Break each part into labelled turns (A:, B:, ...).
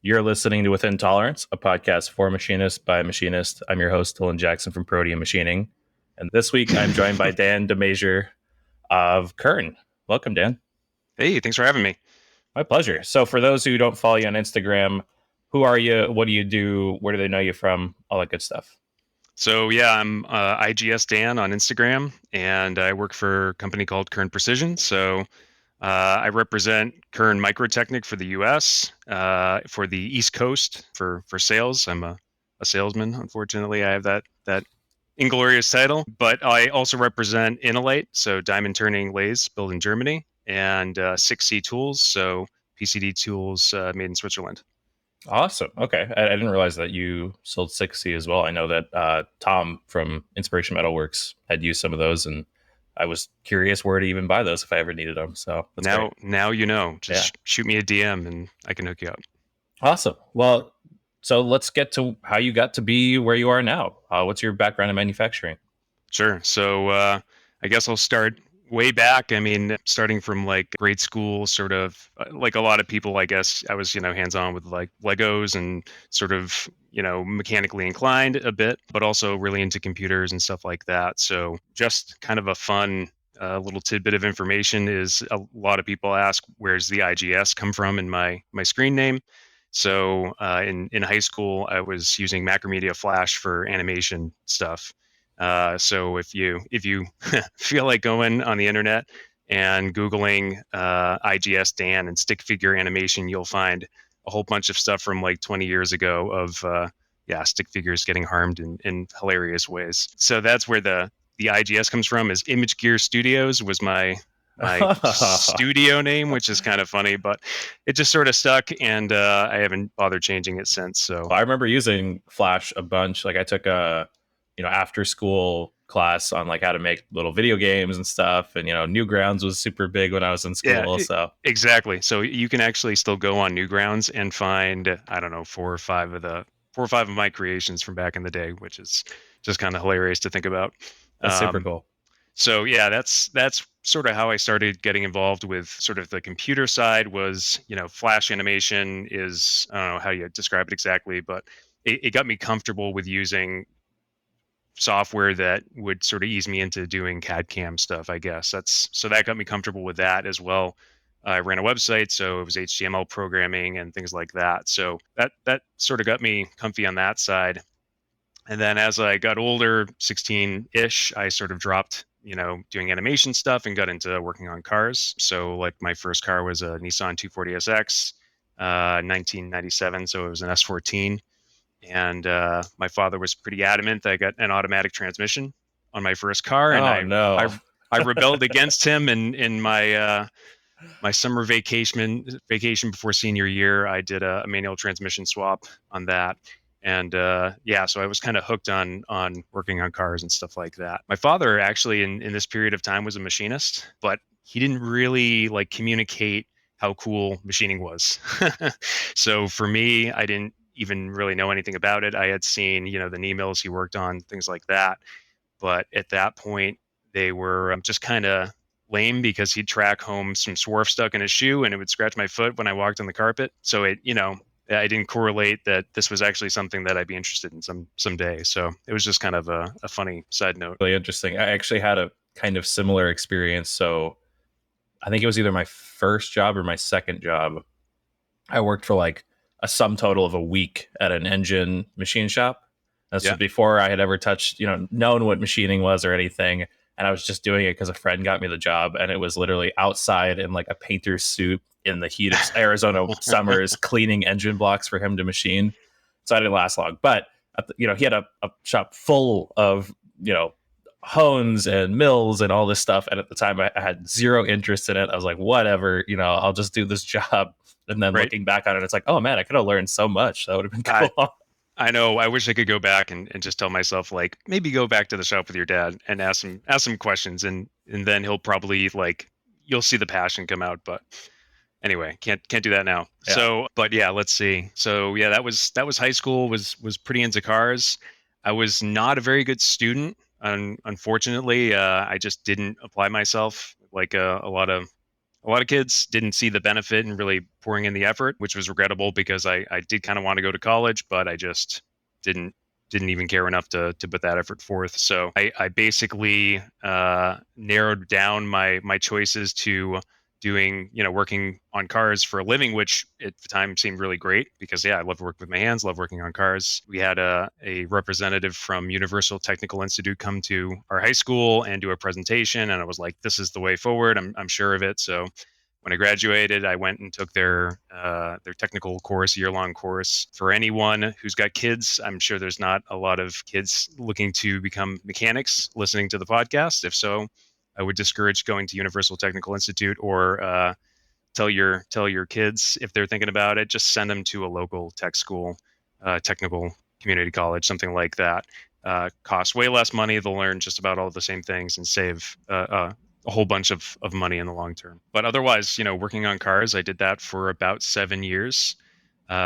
A: You're listening to Within Tolerance, a podcast for machinists by a machinist. I'm your host, Dylan Jackson from Protean Machining. And this week I'm joined by Dan Demazure of Kern. Welcome, Dan.
B: Hey, thanks for having me.
A: My pleasure. So, for those who don't follow you on Instagram, who are you? What do you do? Where do they know you from? All that good stuff.
B: So yeah, I'm IGS Dan on Instagram, and I work for a company called Kern Precision. So I represent Kern Microtechnic for the U.S. For the East Coast for sales. I'm a salesman. Unfortunately, I have that inglorious title, but I also represent Inolite, so diamond turning lathes built in Germany, and 6C Tools, so PCD tools made in Switzerland.
A: Awesome. Okay. I didn't realize that you sold 6C as well. I know that Tom from Inspiration Metalworks had used some of those, and I was curious where to even buy those if I ever needed them. So that's great.
B: Now you know.
A: Yeah.
B: Just shoot me a DM and I can hook you up.
A: Awesome. Well, so let's get to how you got to be where you are now. What's your background in manufacturing?
B: Sure. So I guess I'll start way back. I mean, starting from like grade school, sort of like a lot of people, I guess I was, hands on with like Legos and sort of, mechanically inclined a bit, but also really into computers and stuff like that. So just kind of a fun little tidbit of information is a lot of people ask, where's the IGS come from in my screen name? So in high school, I was using Macromedia Flash for animation stuff. So if you feel like going on the internet and Googling IGS Dan and stick figure animation, you'll find a whole bunch of stuff from like 20 years ago of stick figures getting harmed in hilarious ways. So that's where the IGS comes from. Is Image Gear Studios was my studio name, which is kind of funny, but it just sort of stuck, and I haven't bothered changing it since. So
A: I remember using Flash a bunch. Like I took a, after school class on like how to make little video games and stuff. And, Newgrounds was super big when I was in
B: yeah,
A: school. So
B: exactly. So you can actually still go on Newgrounds and find, I don't know, four or five of my creations from back in the day, which is just kind of hilarious to think about.
A: that's super
B: Um,
A: cool.
B: so yeah, that's sort of how I started getting involved with sort of the computer side. Was, Flash animation is, I don't know how you describe it exactly, but it got me comfortable with using software that would sort of ease me into doing CAD CAM stuff, I guess. So that got me comfortable with that as well. I ran a website, so it was HTML programming and things like that. So that sort of got me comfy on that side. And then as I got older, 16-ish, I sort of dropped, doing animation stuff and got into working on cars. So like my first car was a Nissan 240SX, 1997. So it was an S14. And my father was pretty adamant that I got an automatic transmission on my first car, and
A: Oh,
B: I,
A: no.
B: I rebelled against him. And in my summer vacation before senior year, I did a manual transmission swap on that. And so I was kind of hooked on working on cars and stuff like that. My father actually in this period of time was a machinist, but he didn't really like communicate how cool machining was. So for me, I didn't even really know anything about it. I had seen, the knee mills he worked on, things like that. But at that point, they were just kind of lame because he'd track home some swarf stuck in his shoe and it would scratch my foot when I walked on the carpet. So I didn't correlate that this was actually something that I'd be interested in someday. So it was just kind of a funny side note.
A: Really interesting. I actually had a kind of similar experience. So I think it was either my first job or my second job. I worked for like a sum total of a week at an engine machine shop. This was
B: Yeah.
A: before I had ever touched, known what machining was or anything. And I was just doing it because a friend got me the job. And it was literally outside in like a painter's suit in the heat of Arizona summers, cleaning engine blocks for him to machine. So I didn't last long. But, he had a shop full of, hones and mills and all this stuff. And at the time, I had zero interest in it. I was like, whatever, I'll just do this job. And then
B: Right.
A: looking back on it, it's like, oh man, I could have learned so much. That would have been
B: I,
A: cool.
B: I know. I wish I could go back and just tell myself like maybe go back to the shop with your dad and ask some questions and then he'll probably like you'll see the passion come out. But anyway, can't do that now.
A: Yeah.
B: So, but yeah, let's see. So yeah, that was high school. Was pretty into cars. I was not a very good student. Unfortunately, I just didn't apply myself like a lot of a lot of kids didn't see the benefit in really pouring in the effort, which was regrettable because I did kind of want to go to college, but I just didn't didn't even care enough to put that effort forth. So I basically narrowed down my choices to doing, working on cars for a living, which at the time seemed really great because, yeah, I love working with my hands, love working on cars. We had a representative from Universal Technical Institute come to our high school and do a presentation. And I was like, this is the way forward. I'm sure of it. So when I graduated, I went and took their technical course, year-long course. For anyone who's got kids, I'm sure there's not a lot of kids looking to become mechanics listening to the podcast. If so, I would discourage going to Universal Technical Institute, or tell your kids, if they're thinking about it, just send them to a local tech school, technical community college, something like that. Costs way less money. They'll learn just about all the same things and save a whole bunch of money in the long term. But otherwise, working on cars, I did that for about 7 years.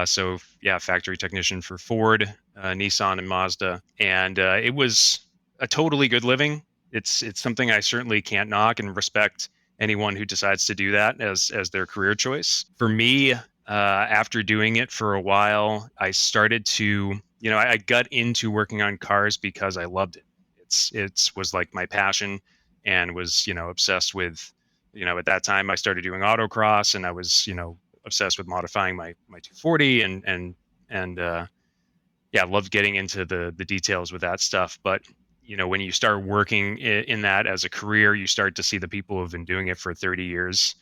B: So yeah, factory technician for Ford, Nissan, and Mazda, and it was a totally good living. It's something I certainly can't knock, and respect anyone who decides to do that as their career choice. For me, after doing it for a while, I started to, I got into working on cars because I loved it. It was like my passion, and was, obsessed with, at that time I started doing autocross, and I was, obsessed with modifying my 240, and yeah, loved getting into the details with that stuff. But when you start working in that as a career, you start to see the people who've been doing it for 30 years,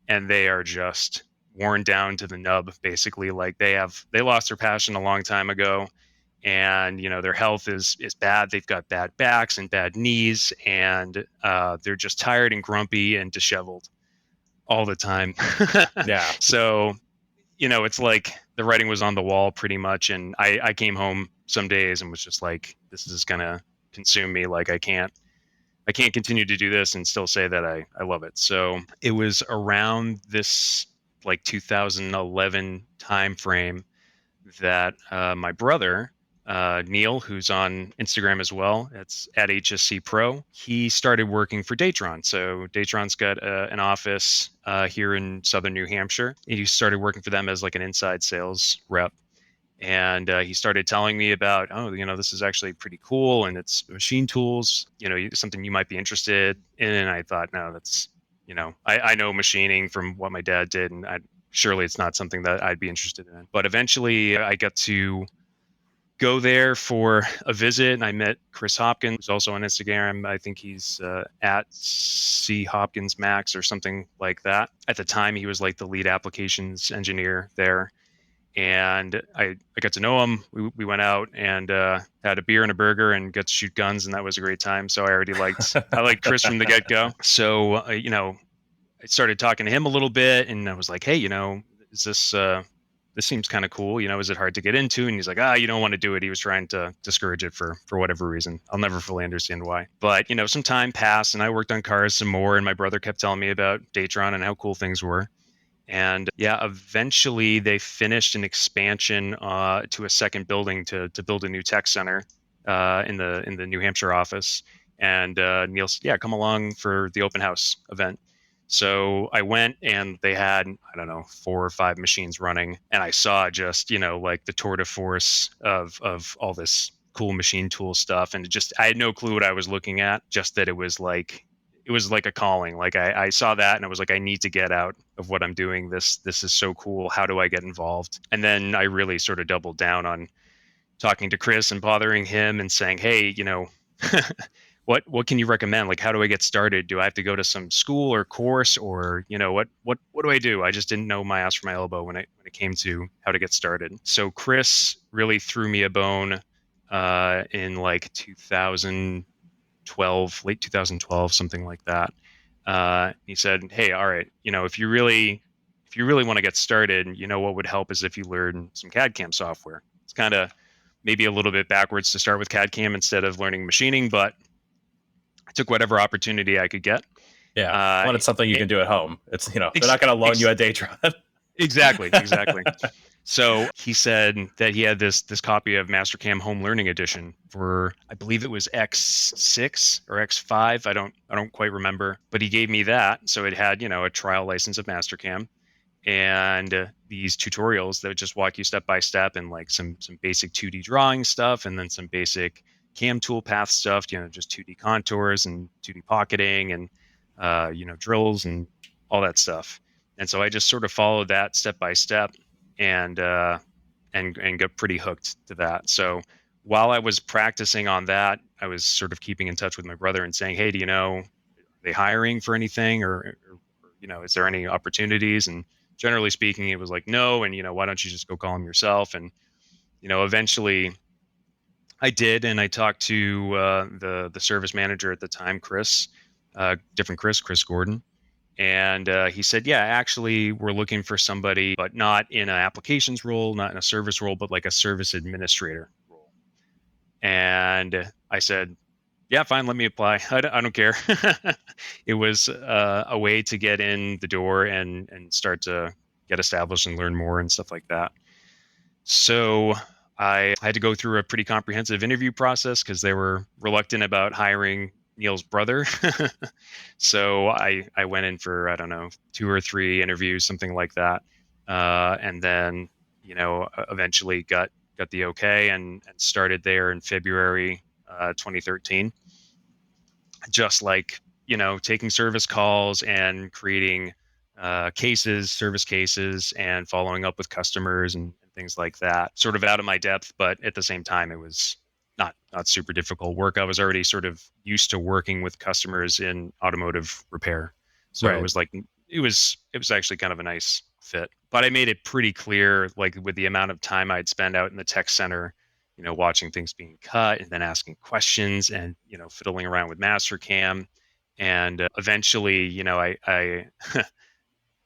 B: and they are just worn down to the nub, basically. Like they lost their passion a long time ago, and their health is bad. They've got bad backs and bad knees, and they're just tired and grumpy and disheveled all the time.
A: Yeah.
B: So it's like the writing was on the wall pretty much. And I came home some days and was just like, this is gonna consume me. Like I can't continue to do this and still say that I love it. So it was around this like 2011 time frame that my brother, Neil, who's on Instagram as well, it's at HSC Pro, he started working for Datron. So Datron's got an office here in southern New Hampshire. He started working for them as like an inside sales rep. And he started telling me about, oh, this is actually pretty cool, and it's machine tools, something you might be interested in. And I thought, no, that's, I know machining from what my dad did, and surely it's not something that I'd be interested in. But eventually I got to go there for a visit, and I met Chris Hopkins, who's also on Instagram. I think he's at C Hopkins Max or something like that. At the time, he was like the lead applications engineer there. And I got to know him. We went out and had a beer and a burger and got to shoot guns, and that was a great time. So I liked Chris from the get go. So I started talking to him a little bit, and I was like, hey, is this seems kind of cool. Is it hard to get into? And he's like, you don't want to do it. He was trying to discourage it for whatever reason. I'll never fully understand why. But, some time passed, and I worked on cars some more, and my brother kept telling me about Datron and how cool things were. And yeah, eventually they finished an expansion to a second building to build a new tech center in the New Hampshire office. And Neil said, yeah, come along for the open house event. So I went, and they had, I don't know, 4 or 5 machines running, and I saw just, like the tour de force of all this cool machine tool stuff. And I had no clue what I was looking at, just that it was like a calling. Like I saw that, and I was like, I need to get out of what I'm doing. This is so cool. How do I get involved? And then I really sort of doubled down on talking to Chris and bothering him and saying, hey, what can you recommend? Like, how do I get started? Do I have to go to some school or course, or what do I do? I just didn't know my ass from my elbow when it came to how to get started. So Chris really threw me a bone in like 2012, late 2012, something like that. He said, hey, all right, if you really want to get started, what would help is if you learn some CAD CAM software. It's kind of maybe a little bit backwards to start with CAD CAM instead of learning machining, but I took whatever opportunity I could get.
A: Yeah. Well, it's something you can do at home. It's, they're not going to loan you a Datron.
B: Exactly. So he said that he had this copy of Mastercam Home Learning Edition for, I believe it was X6 or X5. I don't quite remember, but he gave me that. So it had, a trial license of Mastercam and these tutorials that would just walk you step by step and like some basic 2D drawing stuff, and then some basic cam toolpath stuff, just 2D contours and 2D pocketing and drills and all that stuff. And so I just sort of followed that step by step, and and got pretty hooked to that. So while I was practicing on that, I was sort of keeping in touch with my brother and saying, "Hey, do you know, are they hiring for anything, or is there any opportunities?" And generally speaking, it was like, no. And, why don't you just go call them yourself? And, eventually I did. And I talked to the service manager at the time, Chris, different Chris Gordon. And he said, yeah, actually, we're looking for somebody, but not in an applications role, not in a service role, but like a service administrator role. And I said, yeah, fine, let me apply. I don't care. It was a way to get in the door and start to get established and learn more and stuff like that. So I had to go through a pretty comprehensive interview process because they were reluctant about hiring Neil's brother. So I went in for, I don't know, 2 or 3 interviews, something like that, and then eventually got the okay, and started there in February 2013. Just like, taking service calls and creating service cases, and following up with customers and things like that. Sort of out of my depth, but at the same time, it was not super difficult work. I was already sort of used to working with customers in automotive repair, so it
A: Right.
B: was like it was actually kind of a nice fit. But I made it pretty clear, like with the amount of time I'd spend out in the tech center, watching things being cut and then asking questions and, fiddling around with Mastercam. And eventually, I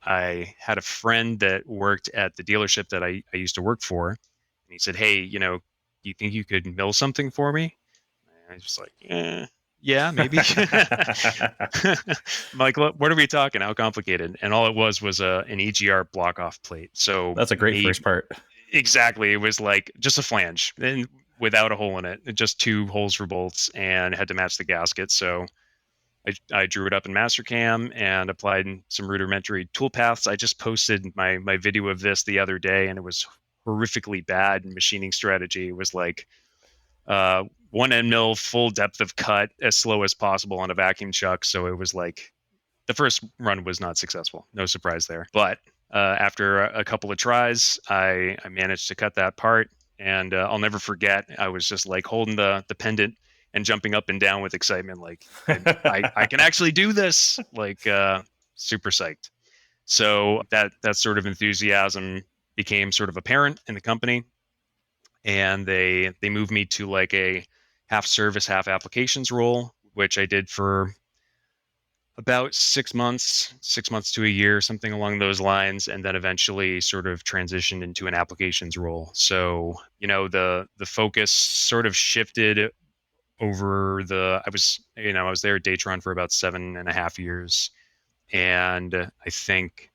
B: I had a friend that worked at the dealership that I used to work for. And he said, hey, do you think you could mill something for me? And I was just like, yeah, maybe. I'm like, what are we talking? How complicated? And all it was an EGR block off plate. So
A: That's a great first
B: maybe
A: part.
B: exactly, it was like just a flange and without a hole in it, just two holes for bolts, and had to match the gasket. So I drew it up in Mastercam and applied some rudimentary toolpaths. I just posted my video of this the other day, and it was horrifically bad machining strategy. It was like uh, one end mill, full depth of cut, as slow as possible on a vacuum chuck. So it was like the first run was not successful. No surprise there. But after a couple of tries, I managed to cut that part. And I'll never forget, I was just like holding the pendant and jumping up and down with excitement. Like, I can actually do this. Like, super psyched. So that sort of enthusiasm became sort of apparent in the company. And they moved me to like a half service, half applications role, which I did for about 6 months, 6 months to a year, something along those lines, and then eventually sort of transitioned into an applications role. So, the focus sort of shifted over I was there at Datron for about 7.5 years. And I think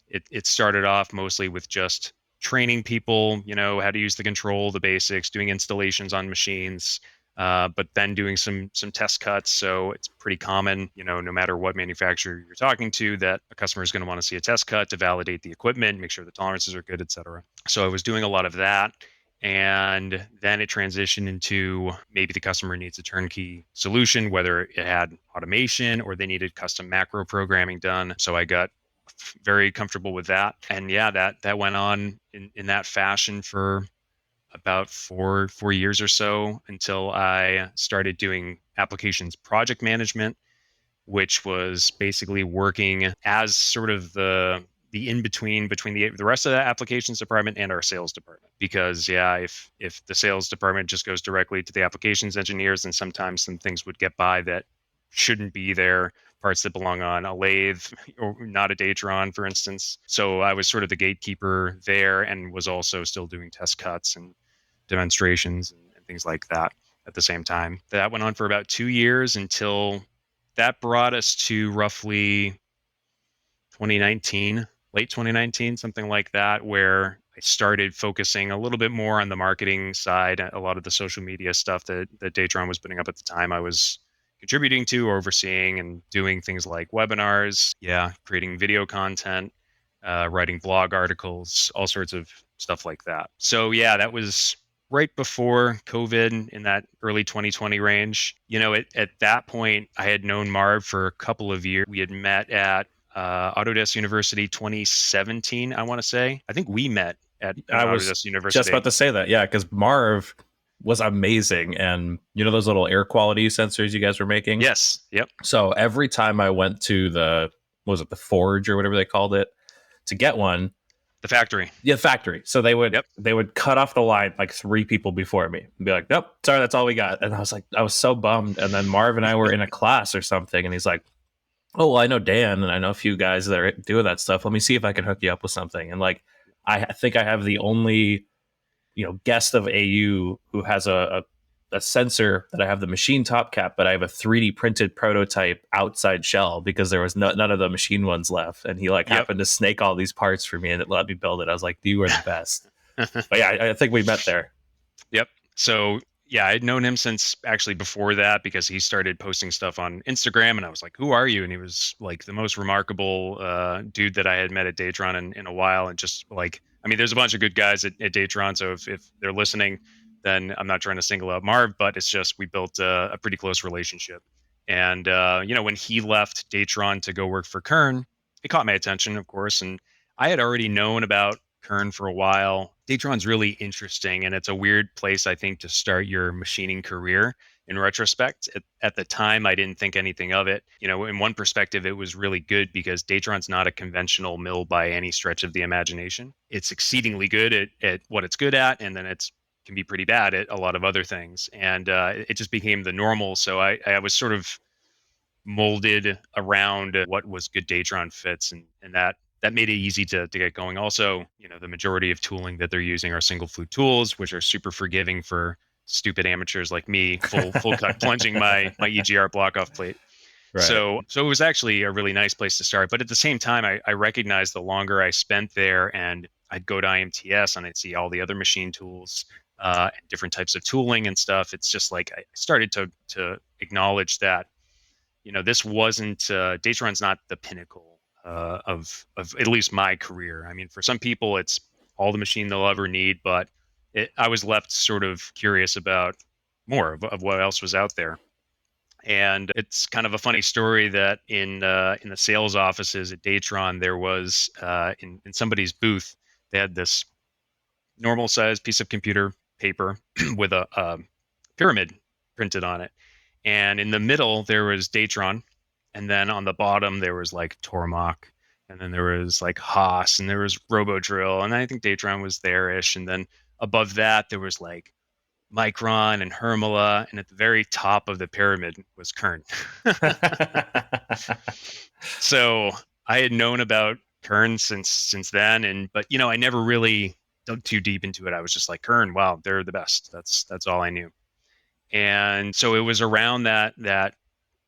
B: it started off mostly with just training people, how to use the control, the basics, doing installations on machines, but then doing some test cuts. So it's pretty common, no matter what manufacturer you're talking to, that a customer is going to want to see a test cut to validate the equipment, make sure the tolerances are good, et cetera. So I was doing a lot of that. And then it transitioned into maybe the customer needs a turnkey solution, whether it had automation or they needed custom macro programming done. So I got very comfortable with that. And yeah, that went on in that fashion for about four years or so, until I started doing applications project management, which was basically working as sort of the in between the rest of the applications department and our sales department. Because yeah, if the sales department just goes directly to the applications engineers, then sometimes some things would get by that shouldn't be there, parts that belong on a lathe or not a Datron, for instance. So I was sort of the gatekeeper there, and was also still doing test cuts and demonstrations and things like that at the same time. That went on for about 2 years, until that brought us to roughly 2019, late 2019, something like that, where I started focusing a little bit more on the marketing side. A lot of the social media stuff that Datron was putting up at the time, I was contributing to, overseeing, and doing things like webinars, yeah, creating video content, writing blog articles, all sorts of stuff like that. So yeah, that was right before COVID in that early 2020 range. At that point, I had known Marv for a couple of years. We had met at Autodesk University 2017, I want to say. I think we met at
A: I was
B: Autodesk
A: just
B: University.
A: about to say that. Yeah, because Marv was amazing. And those little air quality sensors you guys were making?
B: Yes. Yep.
A: So every time I went to the Forge or whatever they called it to get one,
B: The factory.
A: yeah, factory. So they would
B: Yep.
A: they would cut off the line like 3 people before me and be like, "Nope, sorry, that's all we got." And I was so bummed. And then Marv and I were in a class or something, and he's like, "Oh, well, I know Dan, and I know a few guys that are doing that stuff. Let me see if I can hook you up with something." And like, I think I have the only guest of AU who has a sensor that I have the machine top cap, but I have a 3D printed prototype outside shell because there was none of the machine ones left. And he like
B: Yep.
A: happened to snake all these parts for me and it let me build it. I was like, you are the best. But yeah, I think we met there.
B: Yep. So yeah, I'd known him since actually before that because he started posting stuff on Instagram, and I was like, "Who are you?" And he was like the most remarkable dude that I had met at Datron in a while, and just like, I mean, there's a bunch of good guys at Datron, so if they're listening, then I'm not trying to single out Marv, but it's just we built a pretty close relationship. And when he left Datron to go work for Kern, it caught my attention, of course, and I had already known about Kern for a while. Datron's really interesting, and it's a weird place, I think, to start your machining career. In retrospect, at the time, I didn't think anything of it. In one perspective, it was really good because Datron's not a conventional mill by any stretch of the imagination. It's exceedingly good at what it's good at, and then it's can be pretty bad at a lot of other things. And it just became the normal. So I was sort of molded around what was good Datron fits, and that made it easy to get going. Also, the majority of tooling that they're using are single flute tools, which are super forgiving for stupid amateurs like me, full cut plunging my EGR block off plate.
A: Right.
B: So it was actually a really nice place to start. But at the same time, I recognized the longer I spent there, and I'd go to IMTS and I'd see all the other machine tools, and different types of tooling and stuff. It's just like I started to acknowledge that this wasn't Datron's not the pinnacle of at least my career. I mean, for some people, it's all the machine they'll ever need, but I was left sort of curious about more of what else was out there. And it's kind of a funny story that in the sales offices at Datron, there was in somebody's booth, they had this normal size piece of computer paper with a pyramid printed on it. And in the middle, there was Datron. And then on the bottom, there was like Tormach. And then there was like Haas and there was RoboDrill. And I think Datron was there-ish. And then above that, there was like Micron and Hermela. And at the very top of the pyramid was Kern. So I had known about Kern since then. But I never really dug too deep into it. I was just like, Kern, wow, they're the best. That's all I knew. And so it was around that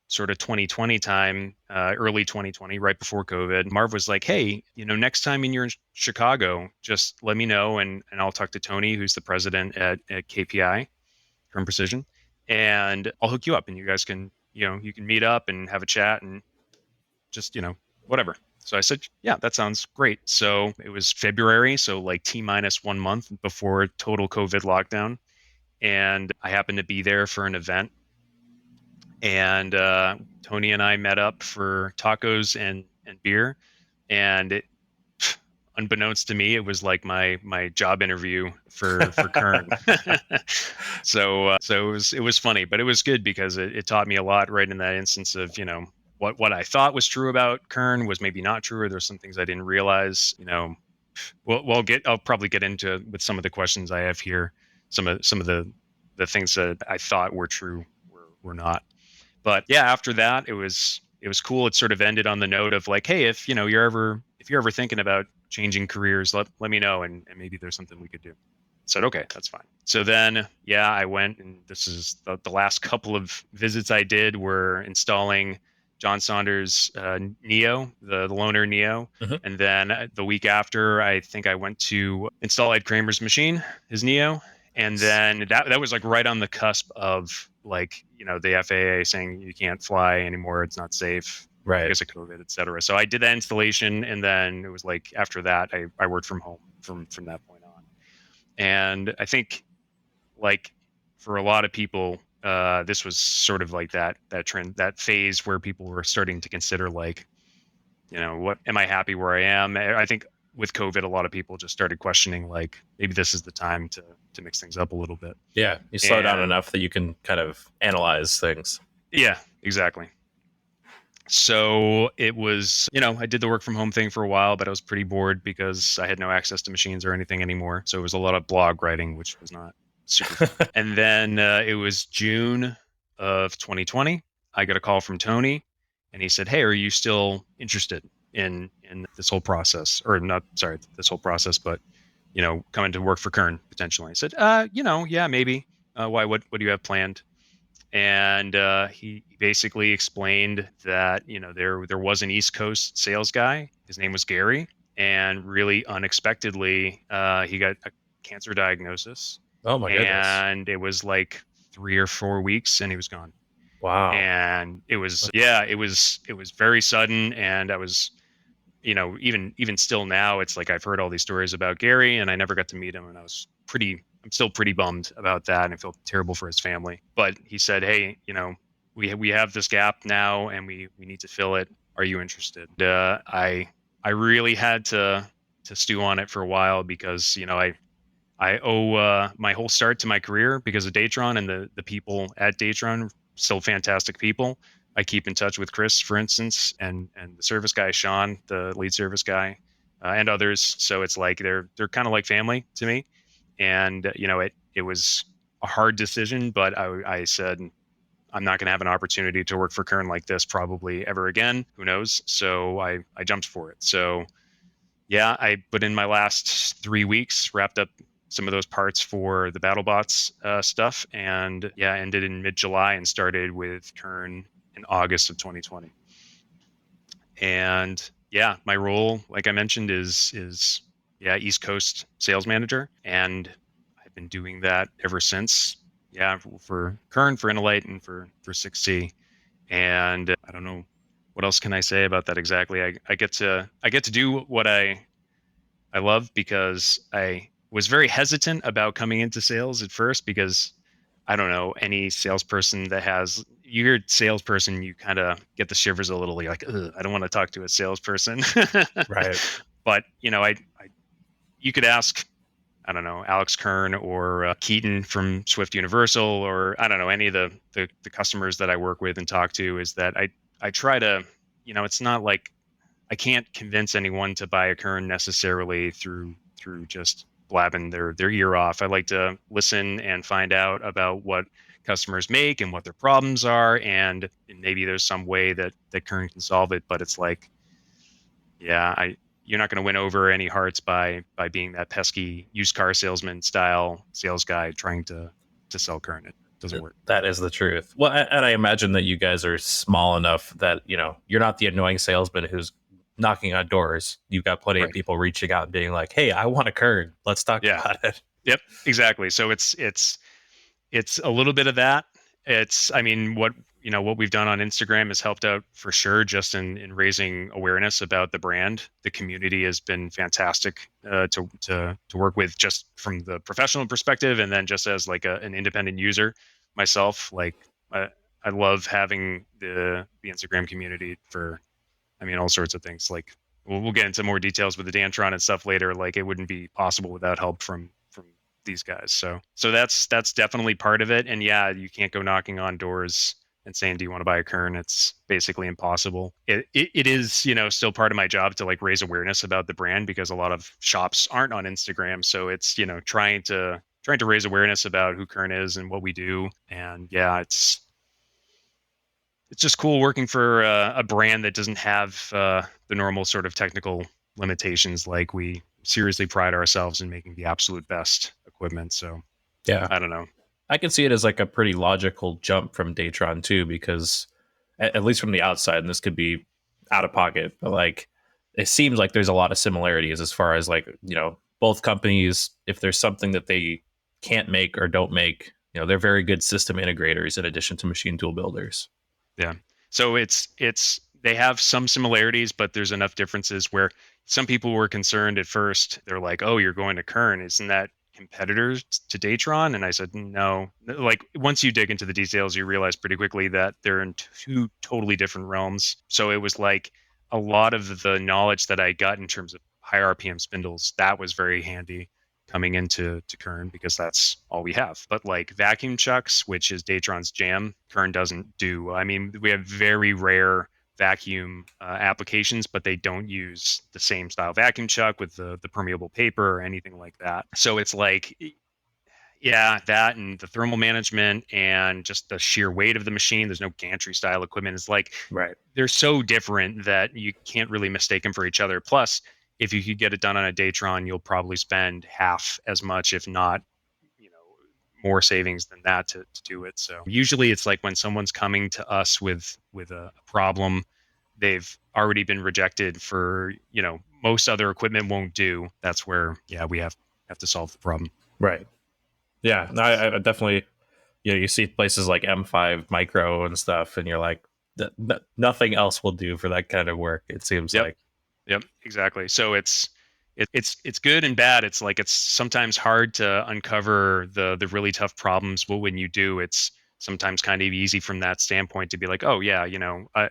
B: sort of 2020 time, early 2020, right before COVID. Marv was like, "Hey, next time you're in Chicago, just let me know, and I'll talk to Tony, who's the president at KPI, Kern Precision, and I'll hook you up, and you guys can you can meet up and have a chat and just whatever." So I said, "Yeah, that sounds great." So it was February, so like T minus 1 month before total COVID lockdown. And I happened to be there for an event, and Tony and I met up for tacos and beer, and unbeknownst to me, it was like my job interview for Kern. So it was funny, but it was good because it taught me a lot right in that instance of what I thought was true about Kern was maybe not true, or there's some things I didn't realize. I'll probably get into with some of the questions I have here, some of the things that I thought were true were not. But yeah, after that, it was cool. It sort of ended on the note of like, hey, if you're ever thinking about changing careers, let me know, and maybe there's something we could do. I said, okay, that's fine. So then, yeah, I went, and this is the last couple of visits I did were installing John Saunders Neo, the loaner Neo.
A: Mhm.
B: And then the week after, I think I went to install Ed Kramer's machine, his Neo. And then that was like right on the cusp of like, the FAA saying you can't fly anymore. It's not safe
A: Right.
B: because of COVID, et cetera. So I did that installation. And then it was like after that, I worked from home from that point on. And I think like for a lot of people, this was sort of like that trend, that phase where people were starting to consider like, what am I happy where I am? I think with COVID, a lot of people just started questioning like maybe this is the time to mix things up a little bit.
A: Yeah. You slow down
B: And
A: enough that you can kind of analyze things.
B: yeah, exactly. So it was, I did the work from home thing for a while, but I was pretty bored because I had no access to machines or anything anymore. So it was a lot of blog writing, which was not super fun. And then it was June of 2020. I got a call from Tony, and he said, "Hey, are you still interested in this whole process, or not? Sorry, this whole process, but coming to work for Kern potentially?" I said, yeah, maybe. Why? What do you have planned?" And he basically explained that there was an East Coast sales guy. His name was Gary, and really unexpectedly, he got a cancer diagnosis,
A: Oh my goodness.
B: and it was like 3 or 4 weeks, and he was gone.
A: Wow.
B: And it was, yeah, it was very sudden, and I was, even still now, it's like I've heard all these stories about Gary, and I never got to meet him, and I'm still pretty bummed about that, and I feel terrible for his family. But he said, "Hey, we have this gap now, and we need to fill it. Are you interested?" I really had to stew on it for a while because I owe my whole start to my career because of Datron, and the people at Datron, still fantastic people. I keep in touch with Chris, for instance, and the service guy Sean, the lead service guy, and others. So it's like they're kind of like family to me. And it was a hard decision, but I said I'm not going to have an opportunity to work for Kern like this probably ever again. Who knows? So I jumped for it. So yeah, I put in my last 3 weeks, wrapped up some of those parts for the BattleBots stuff, and yeah, ended in mid-July and started with Kern in August of 2020. And yeah, my role, like I mentioned, is yeah, East Coast sales manager, and I've been doing that ever since. Yeah, for Kern, for Intellite, and for 6C. And I don't know what else can I say about that exactly. I get to do what I love because I was very hesitant about coming into sales at first because I don't know, any salesperson that has you're a salesperson, you kind of get the shivers a little. You're like, ugh, I don't want to talk to a salesperson.
A: Right.
B: But you could ask, I don't know, Alex Kern or Keaton from Swift Universal, or I don't know, any of the customers that I work with and talk to. Is that I try to, it's not like I can't convince anyone to buy a Kern necessarily through just blabbing their ear off. I like to listen and find out about what customers make and what their problems are, and maybe there's some way that Kern can solve it. But it's like, yeah, you're not going to win over any hearts by being that pesky used car salesman style sales guy trying to sell Kern. It doesn't work.
A: That is the truth. Well, and I imagine that you guys are small enough that, you're not the annoying salesman who's knocking on doors. You've got plenty of
B: Right.
A: people reaching out and being like, "Hey, I want a Kern. Let's talk
B: Yeah.
A: about it."
B: Yep. Exactly. So it's a little bit of that. I mean, what we've done on Instagram has helped out for sure, just in raising awareness about the brand. The community has been fantastic to work with, just from the professional perspective, and then just as like an independent user myself. Like I love having the Instagram community for, I mean, all sorts of things. Like we'll get into more details with the Dantron and stuff later. Like it wouldn't be possible without help from these guys. So that's definitely part of it. And yeah, you can't go knocking on doors and saying, "Do you want to buy a Kern?" It's basically impossible. It is, still part of my job to like raise awareness about the brand because a lot of shops aren't on Instagram. So it's, trying to raise awareness about who Kern is and what we do. And yeah, it's just cool working for a brand that doesn't have the normal sort of technical limitations. Like we seriously pride ourselves in making the absolute best equipment. So
A: Yeah.
B: I don't know.
A: I can see it as like a pretty logical jump from Datron too, because at least from the outside, and this could be out of pocket, but like it seems like there's a lot of similarities as far as like, both companies, if there's something that they can't make or don't make, they're very good system integrators in addition to machine tool builders.
B: Yeah. So it's they have some similarities, but there's enough differences where some people were concerned at first. They're like, "Oh, you're going to Kern. Isn't that competitors to Datron?" And I said, "No." Like once you dig into the details, you realize pretty quickly that they're in two totally different realms. So it was like a lot of the knowledge that I got in terms of high RPM spindles, that was very handy coming into Kern because that's all we have. But like vacuum chucks, which is Datron's jam, Kern doesn't do. I mean, we have very rare vacuum applications, but they don't use the same style vacuum chuck with the permeable paper or anything like that. So it's like, yeah, that and the thermal management and just the sheer weight of the machine. There's no gantry style equipment. It's like
A: Right.
B: they're so different that you can't really mistake them for each other. Plus, if you could get it done on a Datron, you'll probably spend half as much, if not, you know, more savings than that to do it. So usually it's like when someone's coming to us with a problem, they've already been rejected for, most other equipment won't do. That's where, yeah, we have to solve the problem.
A: Right. Yeah. No, I definitely, you see places like M5 Micro and stuff, and you're like, nothing else will do for that kind of work. It seems
B: Yep.
A: like.
B: Yep, exactly. So it's good and bad. It's like it's sometimes hard to uncover the really tough problems, but when you do, it's sometimes kind of easy from that standpoint to be like, oh yeah,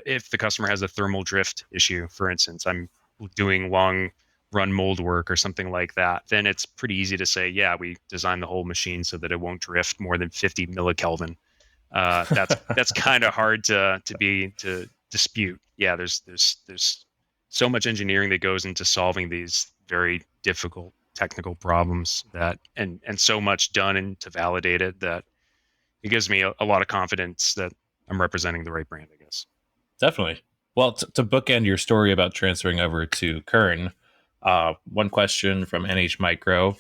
B: if the customer has a thermal drift issue, for instance, I'm doing long run mold work or something like that, then it's pretty easy to say, yeah, we designed the whole machine so that it won't drift more than 50 millikelvin. That's kind of hard to dispute. Yeah, there's so much engineering that goes into solving these very difficult technical problems and so much done and to validate it that it gives me a lot of confidence that I'm representing the right brand, I guess.
A: Definitely. Well, to bookend your story about transferring over to Kern, one question from NH Micro.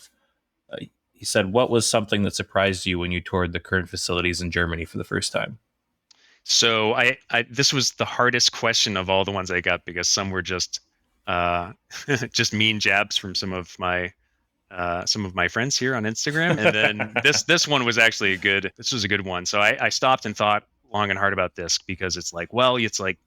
A: Uh, he said, "What was something that surprised you when you toured the Kern facilities in Germany for the first time?"
B: So I this was the hardest question of all the ones I got because some were just uh, just mean jabs from some of my friends here on Instagram, and then this one was actually a good. This was a good one. So I stopped and thought long and hard about this because it's like, well, it's like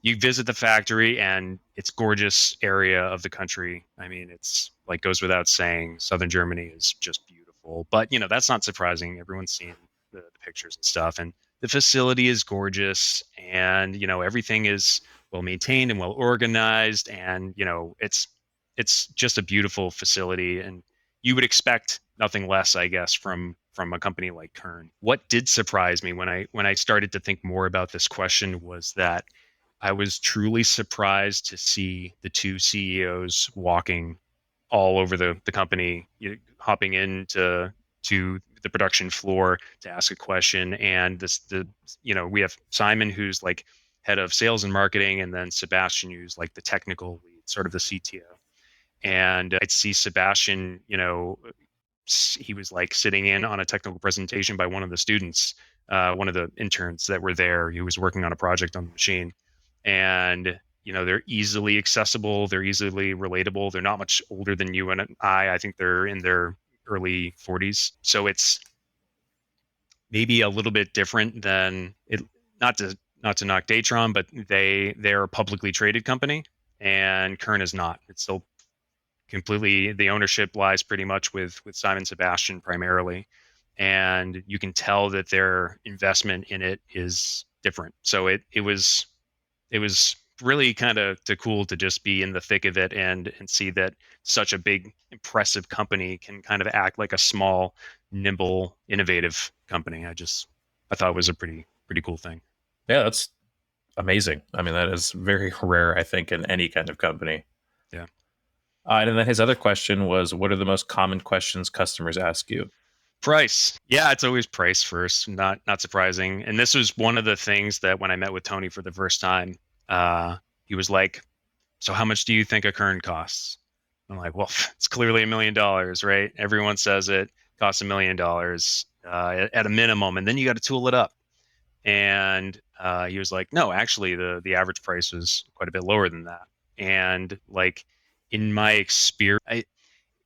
B: you visit the factory and it's gorgeous area of the country. I mean, it's like goes without saying, southern Germany is just beautiful. But that's not surprising. Everyone's seen the pictures and stuff, and the facility is gorgeous, and everything is well maintained and well organized, and it's just a beautiful facility, and you would expect nothing less, I guess, from a company like Kern. What did surprise me when I started to think more about this question was that I was truly surprised to see the two CEOs walking all over the company, hopping into to the production floor to ask a question. And we have Simon, who's like head of sales and marketing, and then Sebastian, who's like the technical lead, sort of the CTO. And I'd see Sebastian, he was like sitting in on a technical presentation by one of the students, one of the interns that were there. He was working on a project on the machine, and they're easily accessible, they're easily relatable, they're not much older than you and I think they're in their early 40s, so it's maybe a little bit different than it. Not to knock Datron, but they're a publicly traded company, and Kern is not. It's still completely, the ownership lies pretty much with Simon Sebastian primarily, and you can tell that their investment in it is different. So it was really kind of cool to just be in the thick of it and see that such a big impressive company can kind of act like a small, nimble, innovative company. I thought it was a pretty cool thing.
A: Yeah, that's amazing. I mean, that is very rare, I think, in any kind of company.
B: Yeah.
A: And then his other question was, "What are the most common questions customers ask you?"
B: Price. Yeah, it's always price first. Not surprising. And this was one of the things that when I met with Tony for the first time, he was like, "So how much do you think a Kern costs?" I'm like, "Well, it's clearly $1 million, right? Everyone says it costs $1 million at a minimum, and then you got to tool it up." And he was like, no, actually, the average price was quite a bit lower than that. And like in my experience,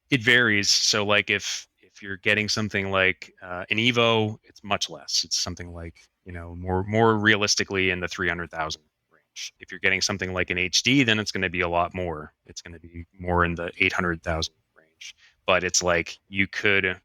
B: it varies. So like if you're getting something like an Evo, it's much less. It's something like more realistically in the 300,000 range. If you're getting something like an HD, then it's going to be a lot more. It's going to be more in the 800,000 range. But it's like you could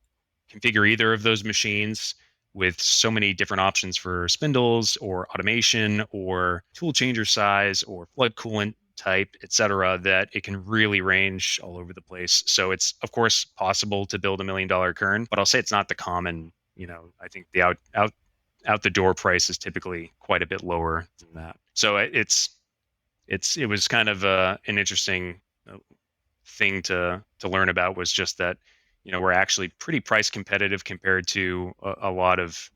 B: configure either of those machines with so many different options for spindles or automation or tool changer size or flood coolant type, etc., that it can really range all over the place. So it's of course possible to build $1 million Kern, but I'll say it's not the common. I think the out the door price is typically quite a bit lower than that. So it was kind of an interesting thing to learn about, was just that we're actually pretty price competitive compared to a lot of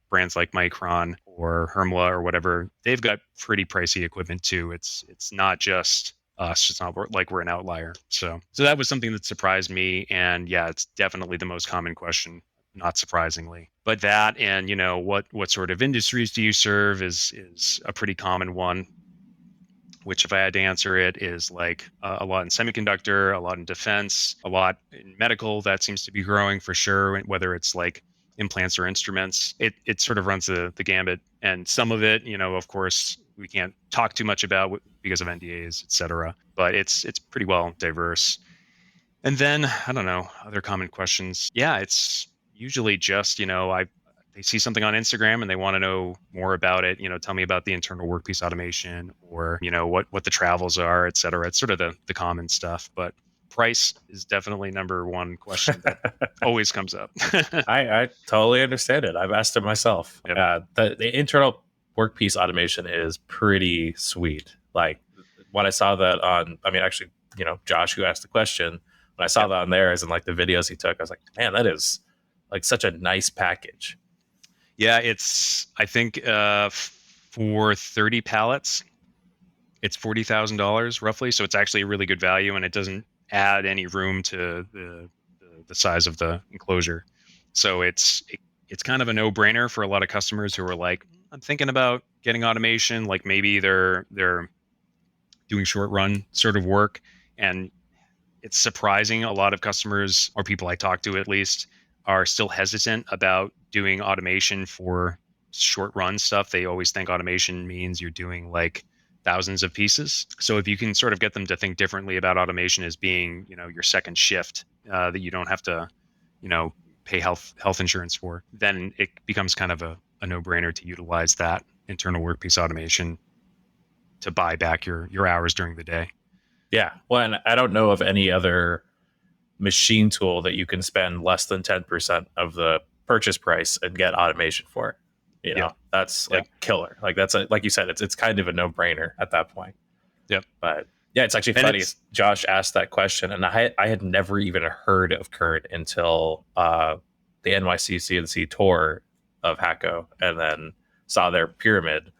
B: brands like Micron or Hermla or whatever. They've got pretty pricey equipment too. It's not just us. It's not like we're an outlier. So that was something that surprised me. And yeah, it's definitely the most common question, not surprisingly. But that, and what sort of industries do you serve, is a pretty common one, which if I had to answer it is like a lot in semiconductor, a lot in defense, a lot in medical. That seems to be growing for sure, whether it's like implants or instruments. It sort of runs the gambit. And some of it, of course, we can't talk too much about because of NDAs, et cetera. But it's pretty well diverse. And then I don't know, other common questions. Yeah, it's usually just, they see something on Instagram and they want to know more about it. Tell me about the internal workpiece automation, or, what the travels are, et cetera. It's sort of the common stuff, but price is definitely number one question that always comes up.
A: I totally understand it. I've asked it myself.
B: Yep.
A: The internal workpiece automation is pretty sweet. Like when I saw that on, I mean, actually, Josh, who asked the question, when I saw
B: Yep.
A: that on theirs and like the videos he took, I was like, man, that is like such a nice package.
B: Yeah, it's, I think, for 30 pallets, it's $40,000 roughly. So it's actually a really good value, and it doesn't add any room to the size of the enclosure. So it's kind of a no brainer for a lot of customers who are like, I'm thinking about getting automation. Like maybe they're doing short run sort of work, and it's surprising a lot of customers, or people I talk to at least, are still hesitant about doing automation for short run stuff. They always think automation means you're doing like thousands of pieces. So if you can sort of get them to think differently about automation as being, your second shift, that you don't have to, pay health insurance for, then it becomes kind of a no-brainer to utilize that internal workpiece automation to buy back your hours during the day.
A: Yeah. Well, and I don't know of any other machine tool that you can spend less than 10% of the purchase price and get automation for.
B: Yep.
A: That's
B: Yep.
A: like killer. Like that's like you said, it's kind of a no brainer at that point.
B: Yep.
A: But yeah, it's actually
B: And
A: funny.
B: it's
A: Josh asked that question, and I had never even heard of Kern until the NYC CNC tour of Hacko, and then saw their pyramid.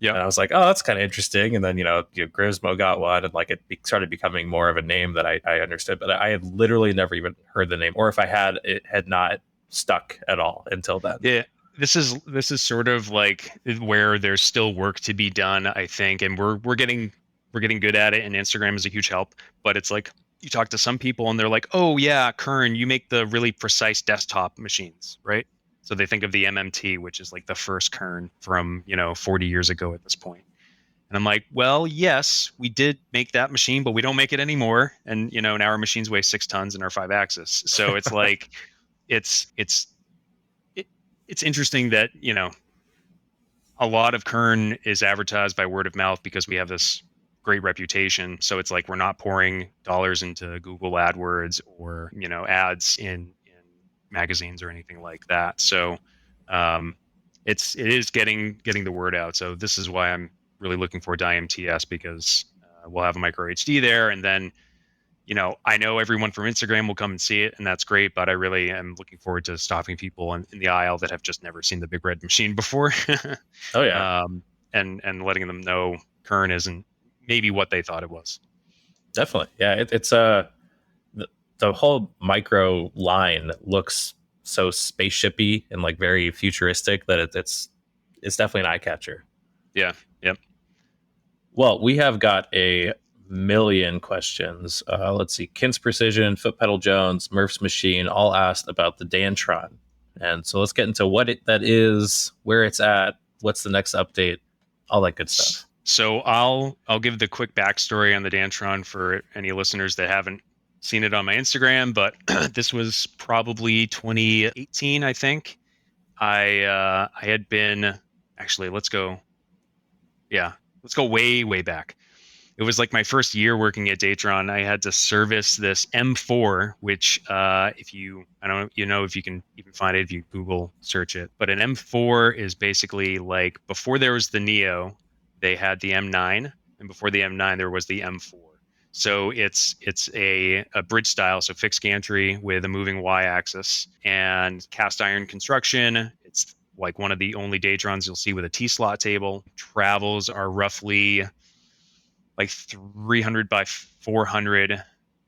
B: Yep.
A: And I was like, oh, that's kind of interesting. And then, Grismo got one, and like started becoming more of a name that I understood. But I had literally never even heard the name, or if I had, it had not stuck at all until then.
B: Yeah, this is sort of like where there's still work to be done, I think, and we're getting good at it, and Instagram is a huge help. But it's like you talk to some people and they're like, "Oh yeah, Kern, you make the really precise desktop machines, right?" So they think of the MMT, which is like the first Kern from 40 years ago at this point. And I'm like, well, yes, we did make that machine, but we don't make it anymore. And now our machines weigh 6 tons and are 5 axis. So it's like, it's it, it's interesting that a lot of Kern is advertised by word of mouth because we have this great reputation. So it's like we're not pouring dollars into Google AdWords or ads in magazines or anything like that. So um, it is getting the word out. So this is why I'm really looking forward to IMTS, because we'll have a micro HD there, and then I know everyone from Instagram will come and see it, and that's great, but I really am looking forward to stopping people in the aisle that have just never seen the big red machine before.
A: Oh yeah,
B: And letting them know Kern isn't maybe what they thought it was.
A: definitely. Yeah, it's the whole micro line looks so spaceshipy and like very futuristic that it's it's definitely an eye catcher.
B: Yeah. Yep.
A: Well, we have got a million questions. Let's see. Kint's Precision, Foot Pedal Jones, Murph's Machine all asked about the Dantron. And so let's get into that is, where it's at, what's the next update, all that good stuff.
B: So I'll give the quick backstory on the Dantron for any listeners that haven't seen it on my Instagram, but this was probably 2018, I think. I had been actually let's go way back. It was like my first year working at Datron. I had to service this M4, which if you I don't if you can even find it if you Google search it. But an M4 is basically like before there was the Neo, they had the M9, and before the M9 there was the M4. So it's a bridge style, so fixed gantry with a moving Y-axis and cast iron construction. It's like one of the only Datrons you'll see with a T-slot table. Travels are roughly like 300 by 400,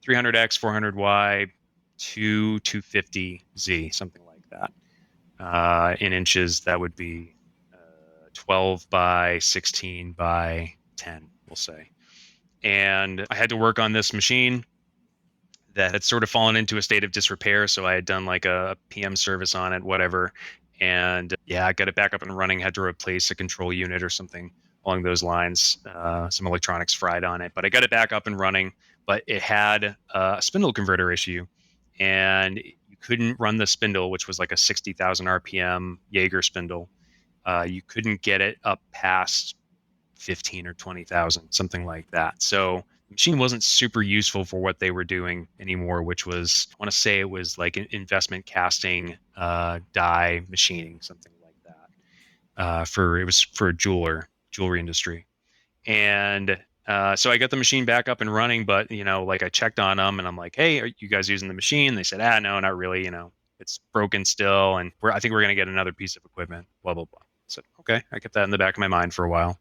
B: 300X, 400Y, 250Z, something like that. In inches, that would be 12 by 16 by 10, we'll say. And I had to work on this machine that had sort of fallen into a state of disrepair. So I had done like a PM service on it, whatever. And yeah, I got it back up and running, had to replace a control unit or something along those lines, some electronics fried on it. But I got it back up and running, but it had a spindle converter issue. And you couldn't run the spindle, which was like a 60,000 RPM Jaeger spindle. You couldn't get it up past 15 or 20,000, something like that. So the machine wasn't super useful for what they were doing anymore, which was, I want to say it was like an investment casting, die machining, something like that. It was for a jewelry industry. And so I got the machine back up and running, but like I checked on them and I'm like, hey, are you guys using the machine? They said, no, not really. It's broken still. And I think we're going to get another piece of equipment, blah, blah, blah. I said, okay, I kept that in the back of my mind for a while.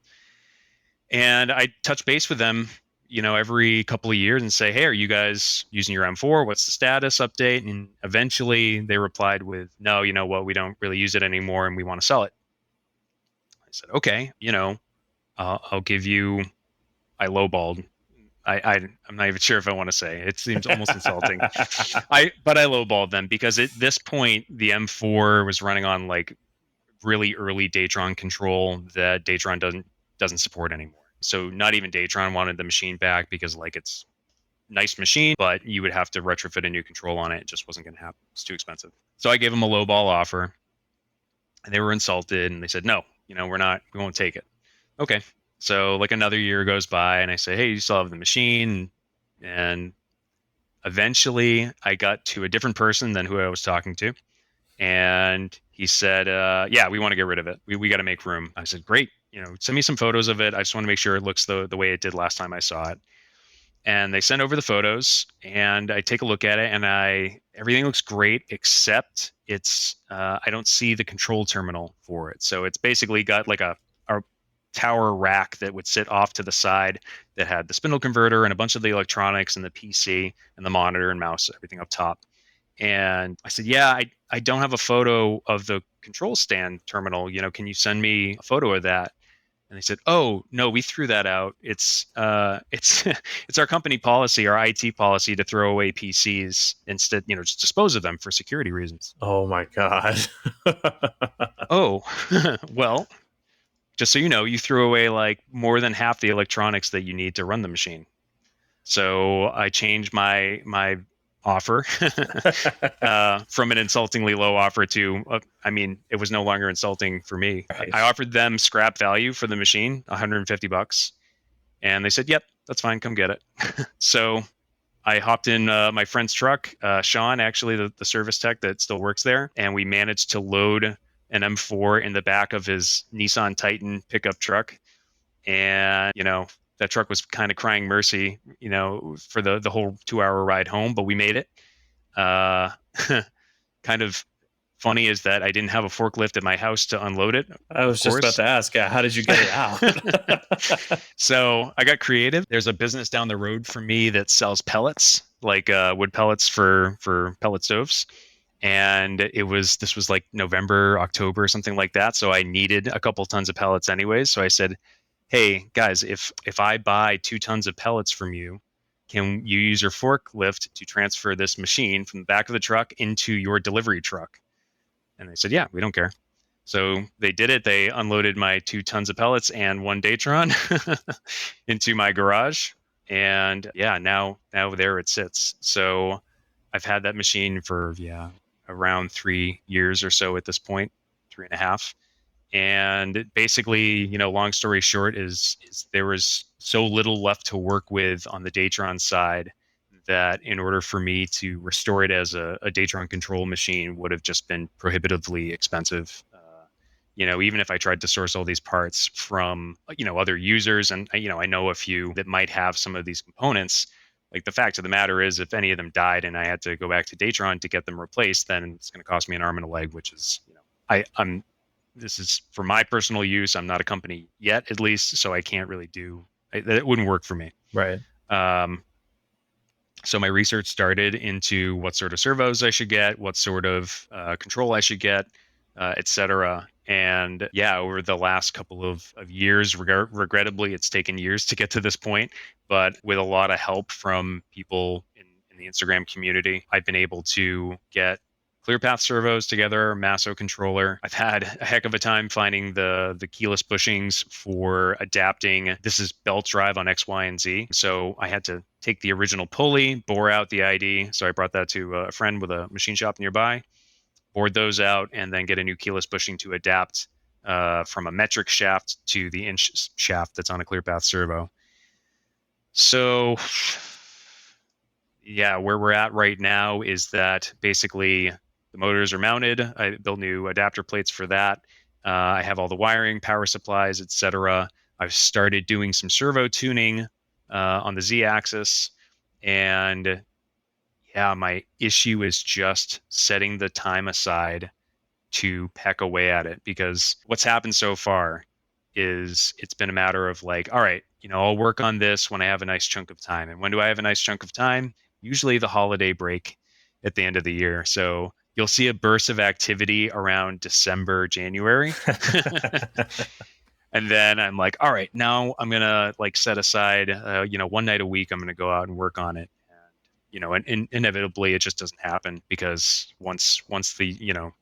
B: And I touch base with them, every couple of years and say, hey, are you guys using your M4? What's the status update? And eventually they replied with, no, you know what? We don't really use it anymore and we want to sell it. I said, okay, I'll give you, I lowballed. I'm not even sure if I want to say it seems almost insulting. But I lowballed them because at this point the M4 was running on like really early Datron control that Datron doesn't support anymore. So not even Datron wanted the machine back because like it's nice machine, but you would have to retrofit a new control on it. It just wasn't going to happen. It's too expensive. So I gave them a lowball offer and they were insulted and they said, no, we won't take it. Okay. So like another year goes by and I say, hey, you still have the machine? And eventually I got to a different person than who I was talking to. And he said, yeah, we want to get rid of it. We got to make room. I said, great. Send me some photos of it. I just want to make sure it looks the way it did last time I saw it. And they sent over the photos and I take a look at it and everything looks great, except I don't see the control terminal for it. So it's basically got like a tower rack that would sit off to the side that had the spindle converter and a bunch of the electronics and the PC and the monitor and mouse, everything up top. And I said, yeah, I don't have a photo of the control stand terminal. Can you send me a photo of that? And they said, oh, no, we threw that out. It's it's our company policy, our IT policy to throw away PCs instead, just dispose of them for security reasons.
A: Oh my God.
B: Oh, well, just so you know, you threw away like more than half the electronics that you need to run the machine. So I changed my offer from an insultingly low offer to, it was no longer insulting for me. Right. I offered them scrap value for the machine, $150. And they said, yep, that's fine. Come get it. So I hopped in my friend's truck, Sean, actually the service tech that still works there. And we managed to load an M4 in the back of his Nissan Titan pickup truck. And, that truck was kind of crying mercy, for the whole 2-hour ride home, but we made it. Kind of funny is that I didn't have a forklift at my house to unload it.
A: I was just about to ask, how did you get it out?
B: So I got creative. There's a business down the road from me that sells pellets, like wood pellets for pellet stoves. And this was like November, October, something like that. So I needed a couple tons of pellets anyways. So I said, hey guys, if I buy 2 tons of pellets from you, can you use your forklift to transfer this machine from the back of the truck into your delivery truck? And they said, yeah, we don't care. So they did it. They unloaded my 2 tons of pellets and one Datron into my garage. And yeah, now there it sits. So I've had that machine for, yeah, around 3 years or so at this point, 3.5. And basically, long story short is there was so little left to work with on the Datron side that in order for me to restore it as a Datron control machine would have just been prohibitively expensive. Even if I tried to source all these parts from, other users, and, I know a few that might have some of these components. Like, the fact of the matter is, if any of them died and I had to go back to Datron to get them replaced, then it's going to cost me an arm and a leg, which is, I'm this is for my personal use. I'm not a company yet, at least, so I can't really that wouldn't work for me.
A: Right.
B: Um, so my research started into what sort of servos I should get, what sort of control I should get, etc. And yeah, over the last couple of years, regrettably, it's taken years to get to this point, but with a lot of help from people in the Instagram community, I've been able to get ClearPath servos together, Masso controller. I've had a heck of a time finding the keyless bushings for adapting. This is belt drive on X, Y, and Z. So I had to take the original pulley, bore out the ID. So I brought that to a friend with a machine shop nearby, board those out, and then get a new keyless bushing to adapt from a metric shaft to the inch shaft that's on a ClearPath servo. So yeah, where we're at right now is that basically the motors are mounted. I built new adapter plates for that. I have all the wiring, power supplies, etc. I've started doing some servo tuning on the Z-axis, and yeah, my issue is just setting the time aside to peck away at it, because what's happened so far is it's been a matter of like, all right, I'll work on this when I have a nice chunk of time. And when do I have a nice chunk of time? Usually the holiday break at the end of the year. So you'll see a burst of activity around December, January. And then I'm like, all right, now I'm going to like set aside, one night a week, I'm going to go out and work on it. And inevitably it just doesn't happen, because once the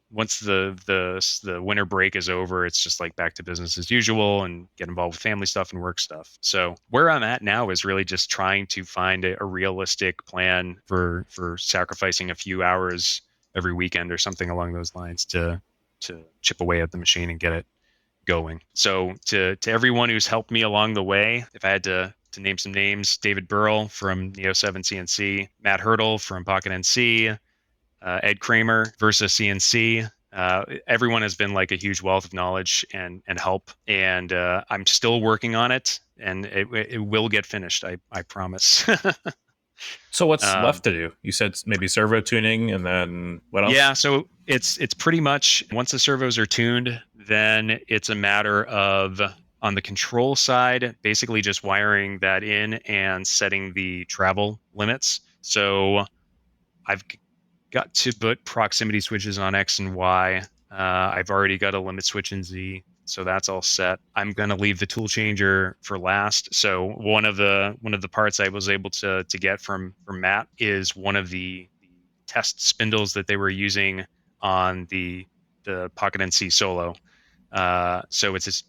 B: winter break is over, it's just like back to business as usual and get involved with family stuff and work stuff. So where I'm at now is really just trying to find a realistic plan for sacrificing a few hours every weekend or something along those lines to chip away at the machine and get it going. So to everyone who's helped me along the way, if I had to name some names: David Burrell from Neo 7 CNC, Matt Hurdle from Pocket NC, Ed Kramer, Versa CNC. Everyone has been like a huge wealth of knowledge and help, and I'm still working on it, and it will get finished. I promise.
A: So what's left to do? You said maybe servo tuning, and then what else?
B: Yeah, so it's pretty much, once the servos are tuned, then it's a matter of, on the control side, basically just wiring that in and setting the travel limits. So I've got to put proximity switches on X and Y. I've already got a limit switch in Z, so that's all set. I'm going to leave the tool changer for last. So one of the parts I was able to get from Matt is one of the test spindles that they were using on the Pocket NC Solo. So it's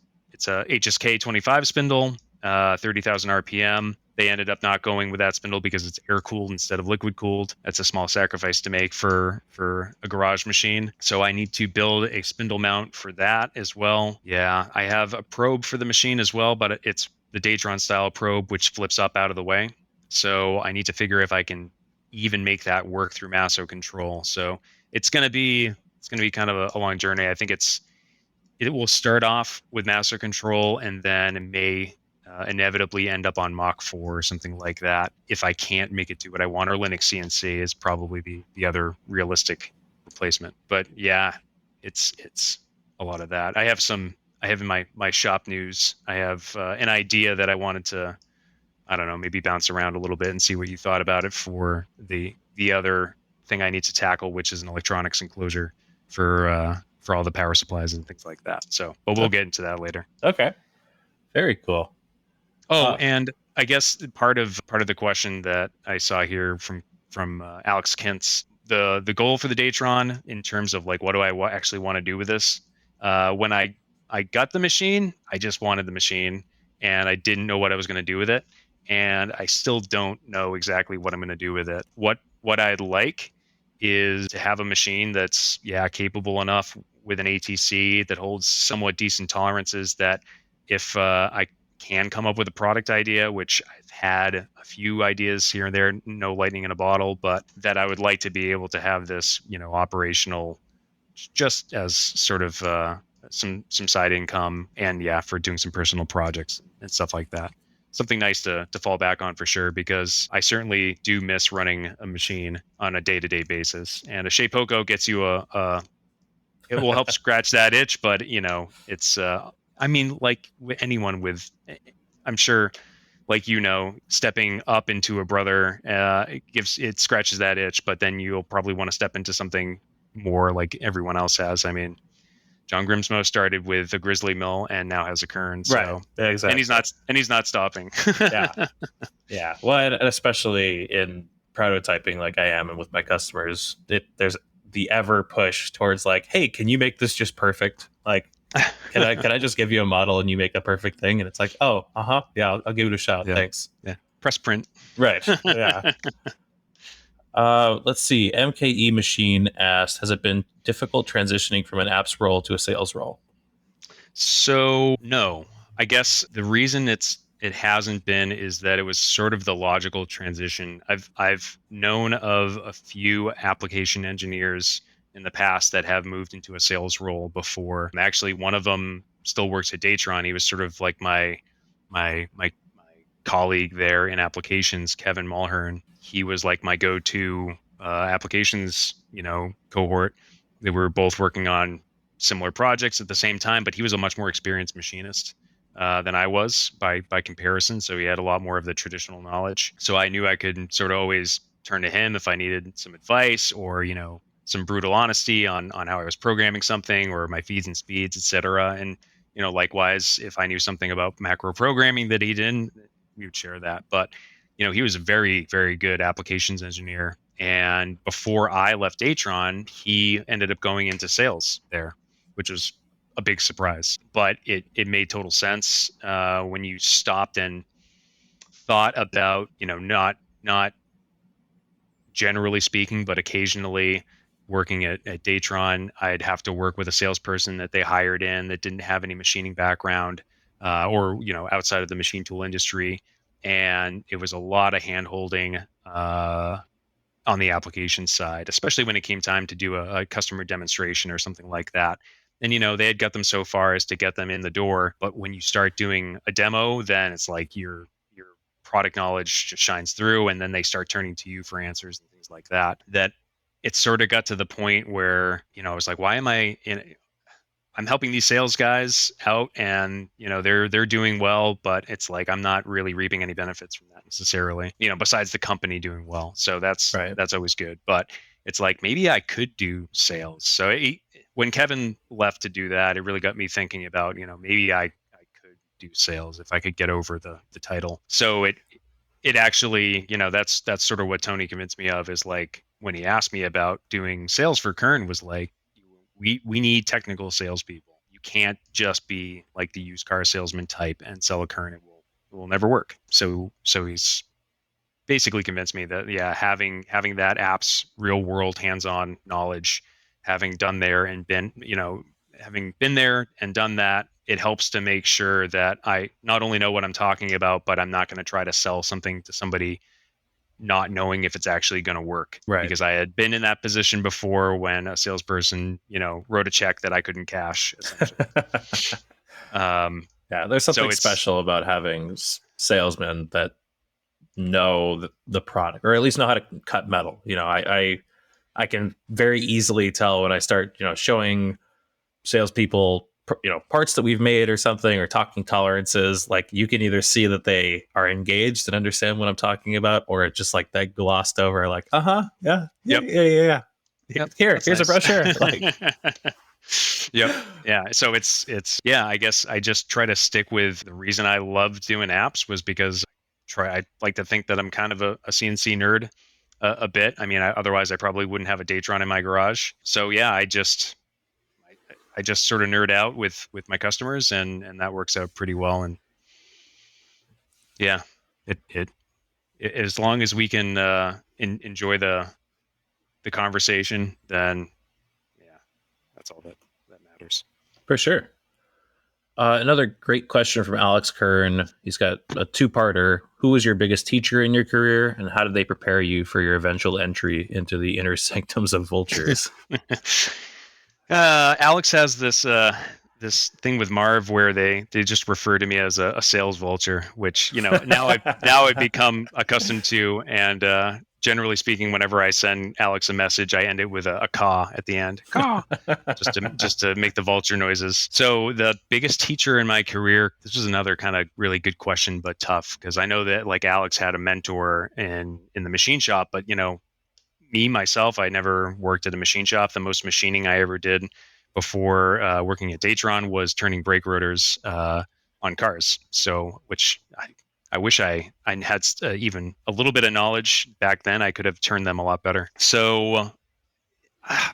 B: a HSK 25 spindle, 30,000 RPM. They ended up not going with that spindle because it's air cooled instead of liquid cooled. That's a small sacrifice to make for a garage machine. So I need to build a spindle mount for that as well. Yeah, I have a probe for the machine as well, but it's the Datron style probe, which flips up out of the way. So I need to figure if I can even make that work through Masso control. So it's going to be kind of a long journey. I think it will start off with master control, and then it may inevitably end up on Mach 4 or something like that if I can't make it do what I want. Or Linux CNC is probably the other realistic replacement. But yeah, it's a lot of that. I have in my shop news, I have an idea that I wanted to, I don't know, maybe bounce around a little bit and see what you thought about it for the other thing I need to tackle, which is an electronics enclosure for all the power supplies and things like that. So, but we'll get into that later.
A: Okay. Very cool.
B: Oh, and I guess part of the question that I saw here from Alex Kintz, the goal for the Datron in terms of like what do I actually want to do with this? When I got the machine, I just wanted the machine, and I didn't know what I was going to do with it, and I still don't know exactly what I'm going to do with it. What I'd like is to have a machine that's capable enough with an ATC that holds somewhat decent tolerances that if I can come up with a product idea, which I've had a few ideas here and there, no lightning in a bottle, but that I would like to be able to have this, operational just as sort of some side income and for doing some personal projects and stuff like that. Something nice to fall back on for sure, because I certainly do miss running a machine on a day-to-day basis. And a Shapeoko gets you it will help scratch that itch, but it's I mean, like anyone with, I'm sure, like stepping up into a brother, it scratches that itch, but then you'll probably want to step into something more like everyone else has. I mean, John Grimsmo started with a Grizzly mill and now has a Kern. So,
A: right, exactly,
B: and he's not stopping.
A: Yeah. Well, and especially in prototyping, like I am, and with my customers, there's the ever push towards like, hey, can you make this just perfect? Like, can I just give you a model and you make a perfect thing? And it's like, oh, yeah, I'll give it a shot.
B: Yeah.
A: Thanks.
B: Yeah. Press print.
A: Right. Yeah. Let's see. MKE Machine asked, has it been difficult transitioning from an apps role to a sales role?
B: So no, I guess the reason it hasn't been is that it was sort of the logical transition. I've known of a few application engineers in the past that have moved into a sales role before. Actually, one of them still works at Datron. He was sort of like my colleague there in applications, Kevin Mulhern. He was like my go-to applications, cohort. They were both working on similar projects at the same time, but he was a much more experienced machinist than I was by comparison. So he had a lot more of the traditional knowledge. So I knew I could sort of always turn to him if I needed some advice or some brutal honesty on how I was programming something or my feeds and speeds, etc. And likewise, if I knew something about macro programming that he didn't, we would share that. But he was a very, very good applications engineer. And before I left Datron, he ended up going into sales there, which was a big surprise. But it made total sense when you stopped and thought about, not generally speaking, but occasionally working at Datron, I'd have to work with a salesperson that they hired in that didn't have any machining background or outside of the machine tool industry. And it was a lot of hand holding on the application side, especially when it came time to do a customer demonstration or something like that. And they had got them so far as to get them in the door, but when you start doing a demo, then it's like your product knowledge just shines through, and then they start turning to you for answers and things like that. That it sort of got to the point where I was like, why am I in? I'm helping these sales guys out, and they're doing well, but it's like I'm not really reaping any benefits from that necessarily. Besides the company doing well, so that's always good. But it's like maybe I could do sales. So when Kevin left to do that, it really got me thinking about maybe I could do sales if I could get over the title. So it actually that's sort of what Tony convinced me of, is like when he asked me about doing sales for Kern, was like, we need technical salespeople. You can't just be like the used car salesman type and sell a Kern. It will never work. So he's basically convinced me that having that app's real world hands-on knowledge, having done there and been having been there and done that, it helps to make sure that I not only know what I'm talking about, but I'm not going to try to sell something to somebody not knowing if it's actually going to work.
A: Right.
B: Because I had been in that position before when a salesperson, wrote a check that I couldn't cash.
A: There's something special about having salesmen that know the product, or at least know how to cut metal. I can very easily tell when I start, showing salespeople parts that we've made or something, or talking tolerances, like you can either see that they are engaged and understand what I'm talking about, or it just like they glossed over, like, yeah,
B: Yep. Yep.
A: Here's
B: That's
A: a
B: nice.
A: brochure. Like,
B: Yep. Yeah. So yeah, I guess I just try to stick with the reason I love doing apps was because I like to think that I'm kind of a CNC nerd a bit. I mean, otherwise I probably wouldn't have a Datron in my garage. So yeah, I just sort of nerd out with my customers, and that works out pretty well. And yeah, it as long as we can enjoy the conversation, then yeah, that's all that matters.
A: for sure. Another great question from Alex Kern. He's got a two-parter. Who was your biggest teacher in your career, and how did they prepare you for your eventual entry into the inner sanctums of vultures?
B: Alex has this thing with Marv where they just refer to me as a sales vulture, which now I've become accustomed to. And generally speaking, whenever I send Alex a message, I end it with a caw at the end, caw, just to make the vulture noises. So the biggest teacher in my career, this is another kind of really good question, but tough, because I know that like Alex had a mentor in the machine shop, but me myself, I never worked at a machine shop. The most machining I ever did before working at Datron was turning brake rotors on cars. So, which I wish I had even a little bit of knowledge back then. I could have turned them a lot better. So,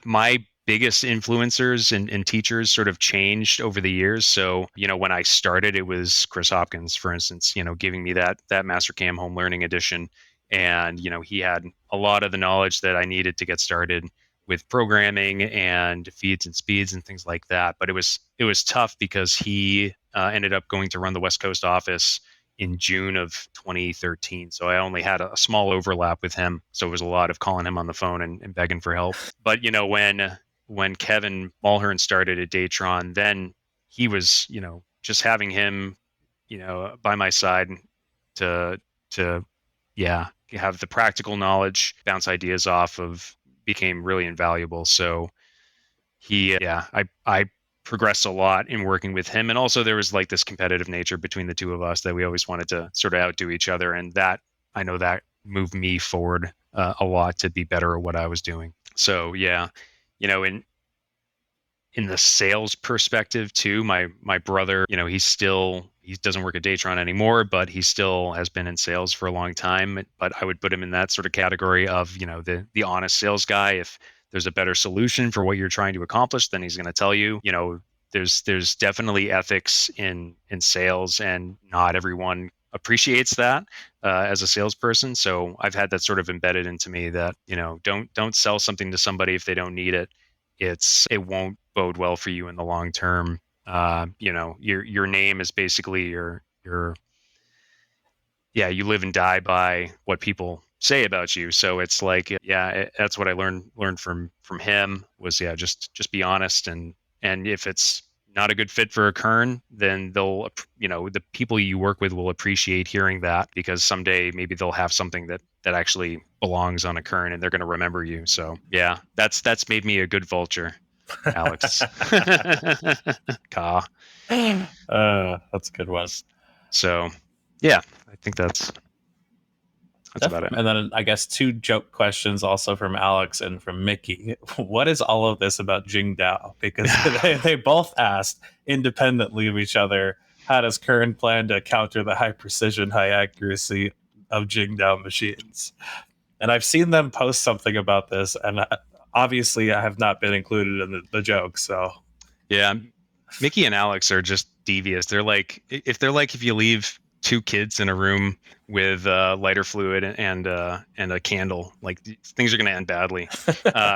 B: my biggest influencers and teachers sort of changed over the years. So, when I started, it was Chris Hopkins, for instance, giving me that Mastercam Home Learning Edition. And, he had a lot of the knowledge that I needed to get started with programming and feeds and speeds and things like that. But it was tough because he ended up going to run the West Coast office in June of 2013. So I only had a small overlap with him. So it was a lot of calling him on the phone and begging for help. But when Kevin Mulhern started at Datron, then he was, just having him, by my side to yeah, have the practical knowledge, bounce ideas off of, became really invaluable. So I progressed a lot in working with him. And also there was like this competitive nature between the two of us that we always wanted to sort of outdo each other. And that, I know that moved me forward a lot to be better at what I was doing. So yeah, in the sales perspective too, my brother, he doesn't work at Datron anymore, but he still has been in sales for a long time. But I would put him in that sort of category of, the honest sales guy. If there's a better solution for what you're trying to accomplish, then he's going to tell you. There's definitely ethics in sales, and not everyone appreciates that as a salesperson. So I've had that sort of embedded into me that, don't sell something to somebody if they don't need it. It won't bode well for you in the long term. Your name is basically you live and die by what people say about you. So it's like, that's what I learned from him was, just be honest. And if it's not a good fit for a Kern, then the people you work with will appreciate hearing that, because someday maybe they'll have something that actually belongs on a Kern and they're going to remember you. So yeah, that's made me a good vulture, Alex. Ka.
A: That's a good one.
B: So yeah, I think that's about it.
A: And then I guess two joke questions also from Alex and from Mickey. What is all of this about Jingdao? Because they both asked independently of each other, how does Kern plan to counter the high precision, high accuracy of Jingdao machines? And I've seen them post something about this, and obviously I have not been included in the joke. So
B: yeah, Mickey and Alex are just devious. They're like, if you leave two kids in a room with lighter fluid and a candle, like things are going to end badly.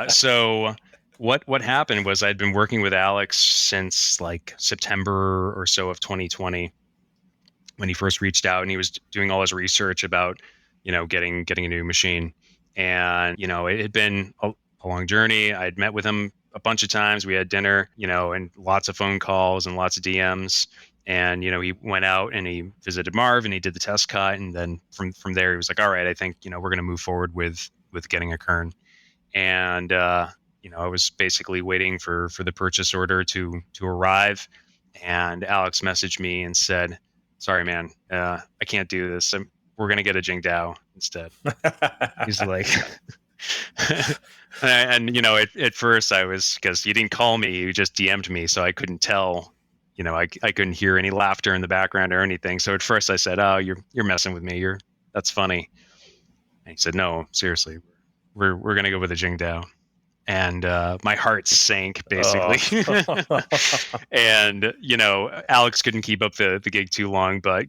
B: So what happened was I'd been working with Alex since like September or so of 2020 when he first reached out, and he was doing all his research about getting a new machine. And it had been a long journey. I'd met with him a bunch of times. We had dinner, and lots of phone calls and lots of DMs. And he went out and he visited Marv and he did the test cut, and then from there he was like, all right, I think we're going to move forward with getting a Kern. And I was basically waiting for the purchase order to arrive. and Alex messaged me and said, "Sorry, man, I can't do this. We're gonna get a Jingdao instead." He's like, and at first I was, because you didn't call me, you just DM'd me, so I couldn't tell. I couldn't hear any laughter in the background or anything. So at first I said, "Oh, you're messing with me. That's funny." And he said, "No, seriously, we're gonna go with a Jingdao." And my heart sank basically.
A: Oh.
B: And Alex couldn't keep up the gig too long, but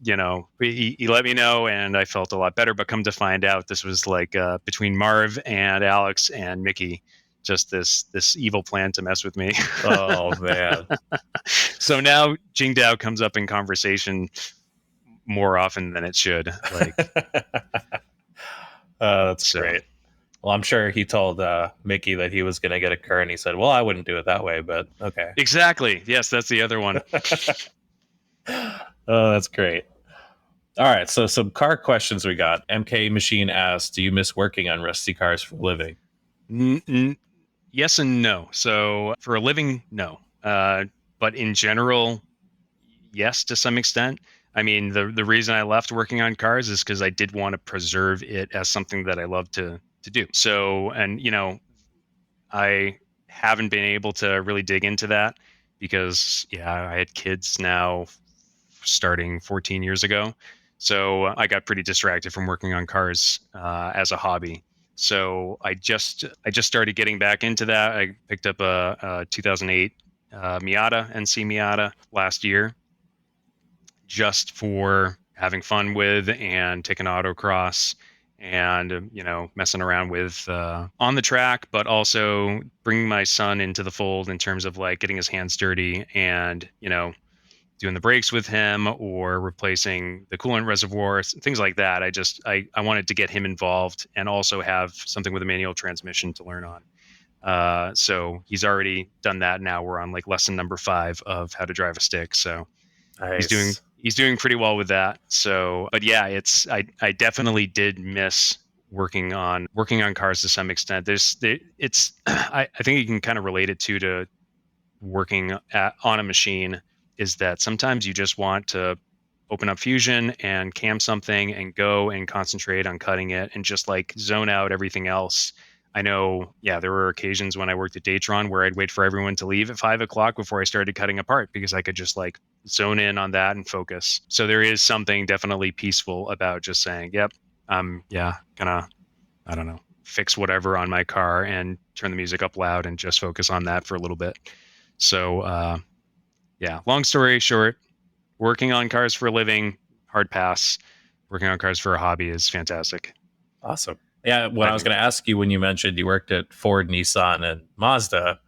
B: he let me know, and I felt a lot better. But come to find out, this was like between Marv and Alex and Mickey, just this evil plan to mess with me.
A: Oh man.
B: So now Jingdao comes up in conversation more often than it should. Like,
A: That's
B: so.
A: great. Well, I'm sure he told Mickey that he was going to get a Kern. He said, "Well, I wouldn't do it that way, but okay."
B: Exactly. Yes, that's the other one.
A: Oh, that's great. All right, so some car questions we got. MK Machine asks, "Do you miss working on rusty cars for a living?"
B: Yes and no. So for a living, no. But in general, yes, to some extent. I mean, the reason I left working on cars is because I did want to preserve it as something that I love to do. So, and I haven't been able to really dig into that because, yeah, I had kids now starting 14 years ago. So I got pretty distracted from working on cars as a hobby. So I just started getting back into that. I picked up a 2008 Miata, NC Miata, last year, just for having fun with and taking autocross and messing around with on the track, but also bringing my son into the fold in terms of like getting his hands dirty and doing the brakes with him or replacing the coolant reservoir, things like that. I wanted to get him involved and also have something with a manual transmission to learn on. So he's already done that. Now we're on like lesson number 5 of how to drive a stick. So
A: Nice.
B: he's doing pretty well with that. So, but yeah, I definitely did miss working on cars to some extent. It's I think you can kind of relate it to working on a machine, is that sometimes you just want to open up Fusion and cam something and go and concentrate on cutting it and just like zone out everything else. I know, yeah, there were occasions when I worked at Datron where I'd wait for everyone to leave at 5 o'clock before I started cutting apart because I could just like zone in on that and focus. So there is something definitely peaceful about just saying, yep, yeah, gonna, I don't know, fix whatever on my car and turn the music up loud and just focus on that for a little bit. So, yeah, long story short, working on cars for a living, hard pass. Working on cars for a hobby is fantastic.
A: Awesome. Yeah, when
B: I
A: I was
B: think.
A: going to ask you when you mentioned you worked at Ford, Nissan, and Mazda,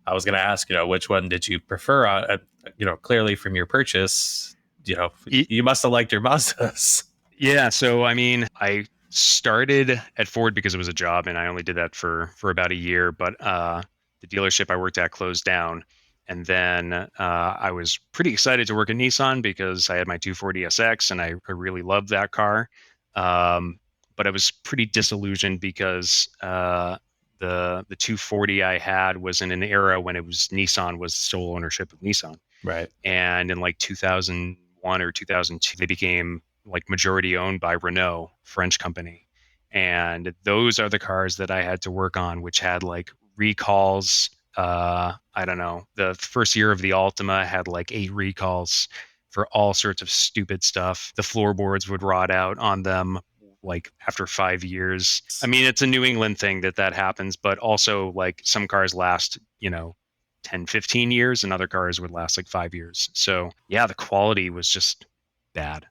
A: I was going to ask, which one did you prefer? Clearly from your purchase, you must have liked your Mazdas.
B: Yeah, so I mean, I started at Ford because it was a job, and I only did that for about a year. But the dealership I worked at closed down, and then I was pretty excited to work at Nissan because I had my 240SX, and I really loved that car. But I was pretty disillusioned because the 240 I had was in an era when it was Nissan was sole ownership of Nissan.
A: Right.
B: And in like 2001 or 2002, they became like majority owned by Renault, French company. And those are the cars that I had to work on, which had like recalls. I don't know. The first year of the Altima had like 8 recalls for all sorts of stupid stuff. The floorboards would rot out on them like after 5 years. I mean, it's a New England thing that happens, but also like some cars last, 10, 15 years, and other cars would last like 5 years. So yeah, the quality was just bad.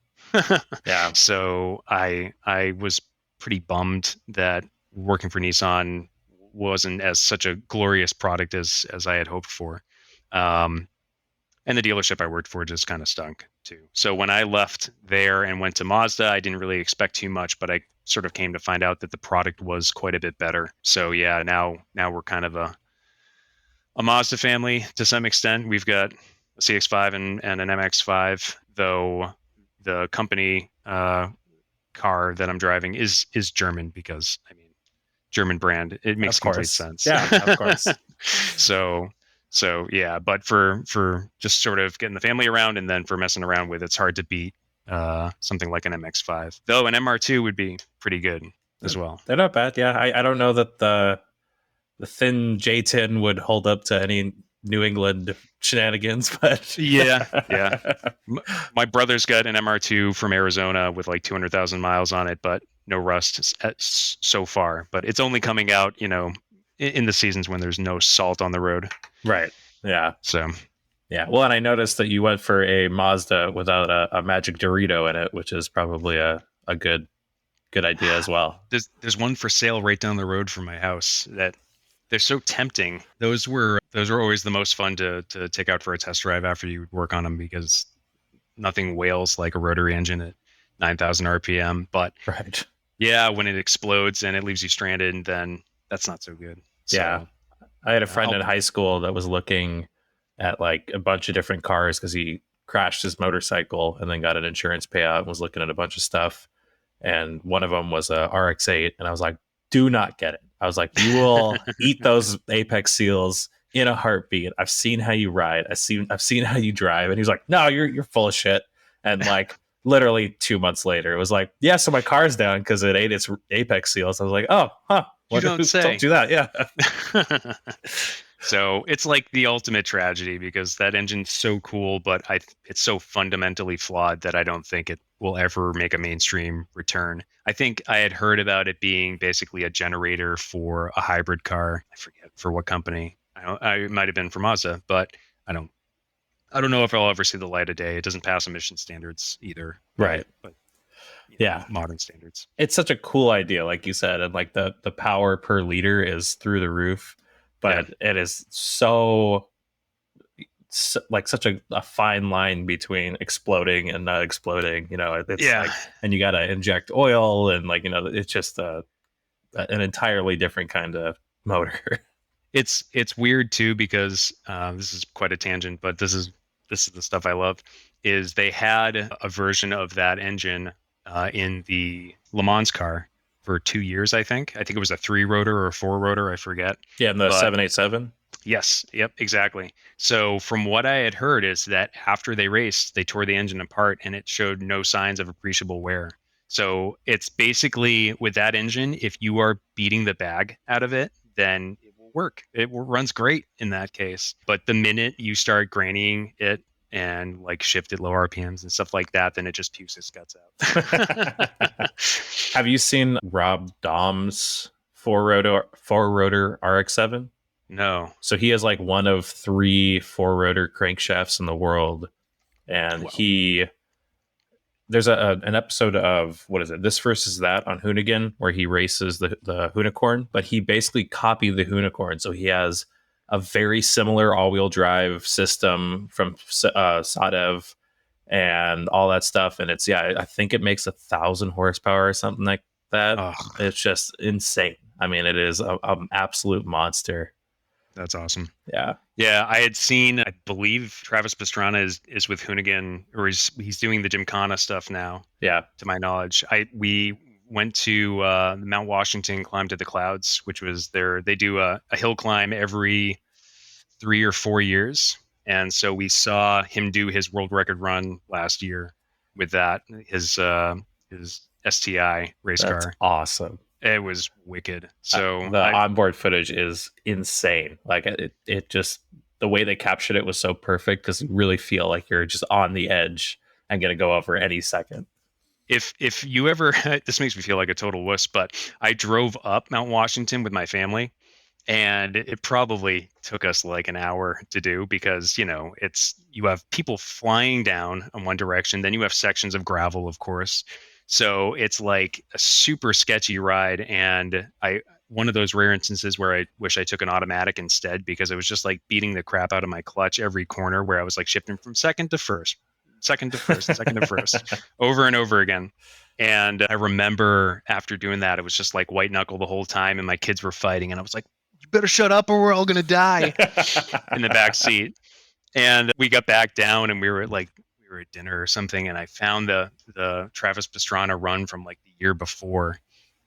A: Yeah.
B: So I was pretty bummed that working for Nissan wasn't as such a glorious product as I had hoped for. And the dealership I worked for just kind of stunk too. So when I left there and went to Mazda, I didn't really expect too much, but I sort of came to find out that the product was quite a bit better. So yeah, now we're kind of a Mazda family to some extent. We've got a CX-5 and an MX-5, though the company car that I'm driving is German because, I mean, German brand. It makes
A: Of
B: complete
A: course.
B: sense.
A: Yeah, of course.
B: So So yeah, but for just sort of getting the family around and then for messing around with, it's hard to beat something like an MX-5. Though an MR2 would be pretty good as well.
A: They're not bad. Yeah, I don't know that the thin J10 would hold up to any New England shenanigans, but
B: Yeah, yeah. My brother's got an MR2 from Arizona with like 200,000 miles on it, but no rust so far. But it's only coming out, in the seasons when there's no salt on the road.
A: right. Yeah.
B: So
A: Yeah. Well, and I noticed that you went for a Mazda without a magic Dorito in it, which is probably a good idea as well.
B: there's one for sale right down the road from my house that they're so tempting. Those were always the most fun to take out for a test drive after you work on them because nothing wails like a rotary engine at 9,000 RPM. But
A: Right.
B: yeah, when it explodes and it leaves you stranded, then that's not so good. So,
A: Yeah. I had a friend
B: I'll,
A: in high school that was looking at like a bunch of different cars because he crashed his motorcycle and then got an insurance payout and was looking at a bunch of stuff. And one of them was a RX-8, and I was like, "Do not get it." I was like, "You will eat those Apex seals in a heartbeat. I've seen how you ride. I've seen how you drive." And he was like, "No, you're full of shit." And like literally 2 months later, it was like, "Yeah, so my car's down because it ate its Apex seals." I was like, "Oh, huh?
B: you
A: What
B: don't
A: who
B: say.
A: told you that?" Yeah.
B: So it's like the ultimate tragedy because that engine's so cool, but it's so fundamentally flawed that I don't think it will ever make a mainstream return. I think I had heard about it being basically a generator for a hybrid car. I forget for what company. It might have been for Mazda, but I don't. I don't know if I'll ever see the light of day. It doesn't pass emission standards either,
A: Right.
B: but
A: Yeah.
B: modern standards.
A: It's such a cool idea, like you said, and like the power per liter is through the roof,
B: Yeah.
A: but it is like such a fine line between exploding and not exploding. It's
B: Yeah.
A: like, and you got to inject oil, and like it's just an entirely different kind of motor.
B: It's weird too because this is quite a tangent, but this is the stuff I love. Is they had a version of that engine in the Le Mans car for 2 years, I think. I think it was a three rotor or a four rotor, I forget.
A: Yeah, and the
B: But
A: 787.
B: yes, yep, exactly. So from what I had heard is that after they raced, they tore the engine apart and it showed no signs of appreciable wear. So it's basically with that engine, if you are beating the bag out of it, then it will work. Runs great in that case. But the minute you start grannying it and like shift at low RPMs and stuff like that, then it just pukes its guts out.
A: Have you seen Rob Daum's four rotor RX-7?
B: No.
A: So he has like one of 3 four-rotor crankshafts in the world, and
B: Wow.
A: there's an episode of, what is it, This Versus That on Hoonigan, where he races the Hoonicorn, but he basically copied the Hoonicorn. So he has a very similar all-wheel drive system from Sadev and all that stuff, and it's, yeah, I think it makes 1,000 horsepower or something like that.
B: Oh,
A: It's just insane. I mean, it is an absolute monster.
B: that's awesome.
A: Yeah.
B: Yeah, I had seen. I believe Travis Pastrana is with Hoonigan, or he's doing the Gymkhana stuff now.
A: Yeah.
B: To my knowledge, we went to Mount Washington, climbed to the clouds, which was there. They do a hill climb every 3 or 4 years, and so we saw him do his world record run last year with that his STI race
A: That's
B: car.
A: awesome.
B: It was wicked. So
A: the onboard footage is insane. Like it just, the way they captured it was so perfect because you really feel like you're just on the edge and going to go over any second.
B: If you ever, this makes me feel like a total wuss, but I drove up Mount Washington with my family, and it probably took us like an hour to do because you have people flying down in one direction, then you have sections of gravel, of course. So it's like a super sketchy ride, and one of those rare instances where I wish I took an automatic instead because it was just like beating the crap out of my clutch every corner where I was like shifting from second to first, second to first, second to first, over and over again. And I remember after doing that, it was just like white knuckle the whole time, and my kids were fighting, and I was like, "You better shut up, or we're all gonna die," in the back seat. And we got back down, and we were at dinner or something, and I found the Travis Pastrana run from like the year before,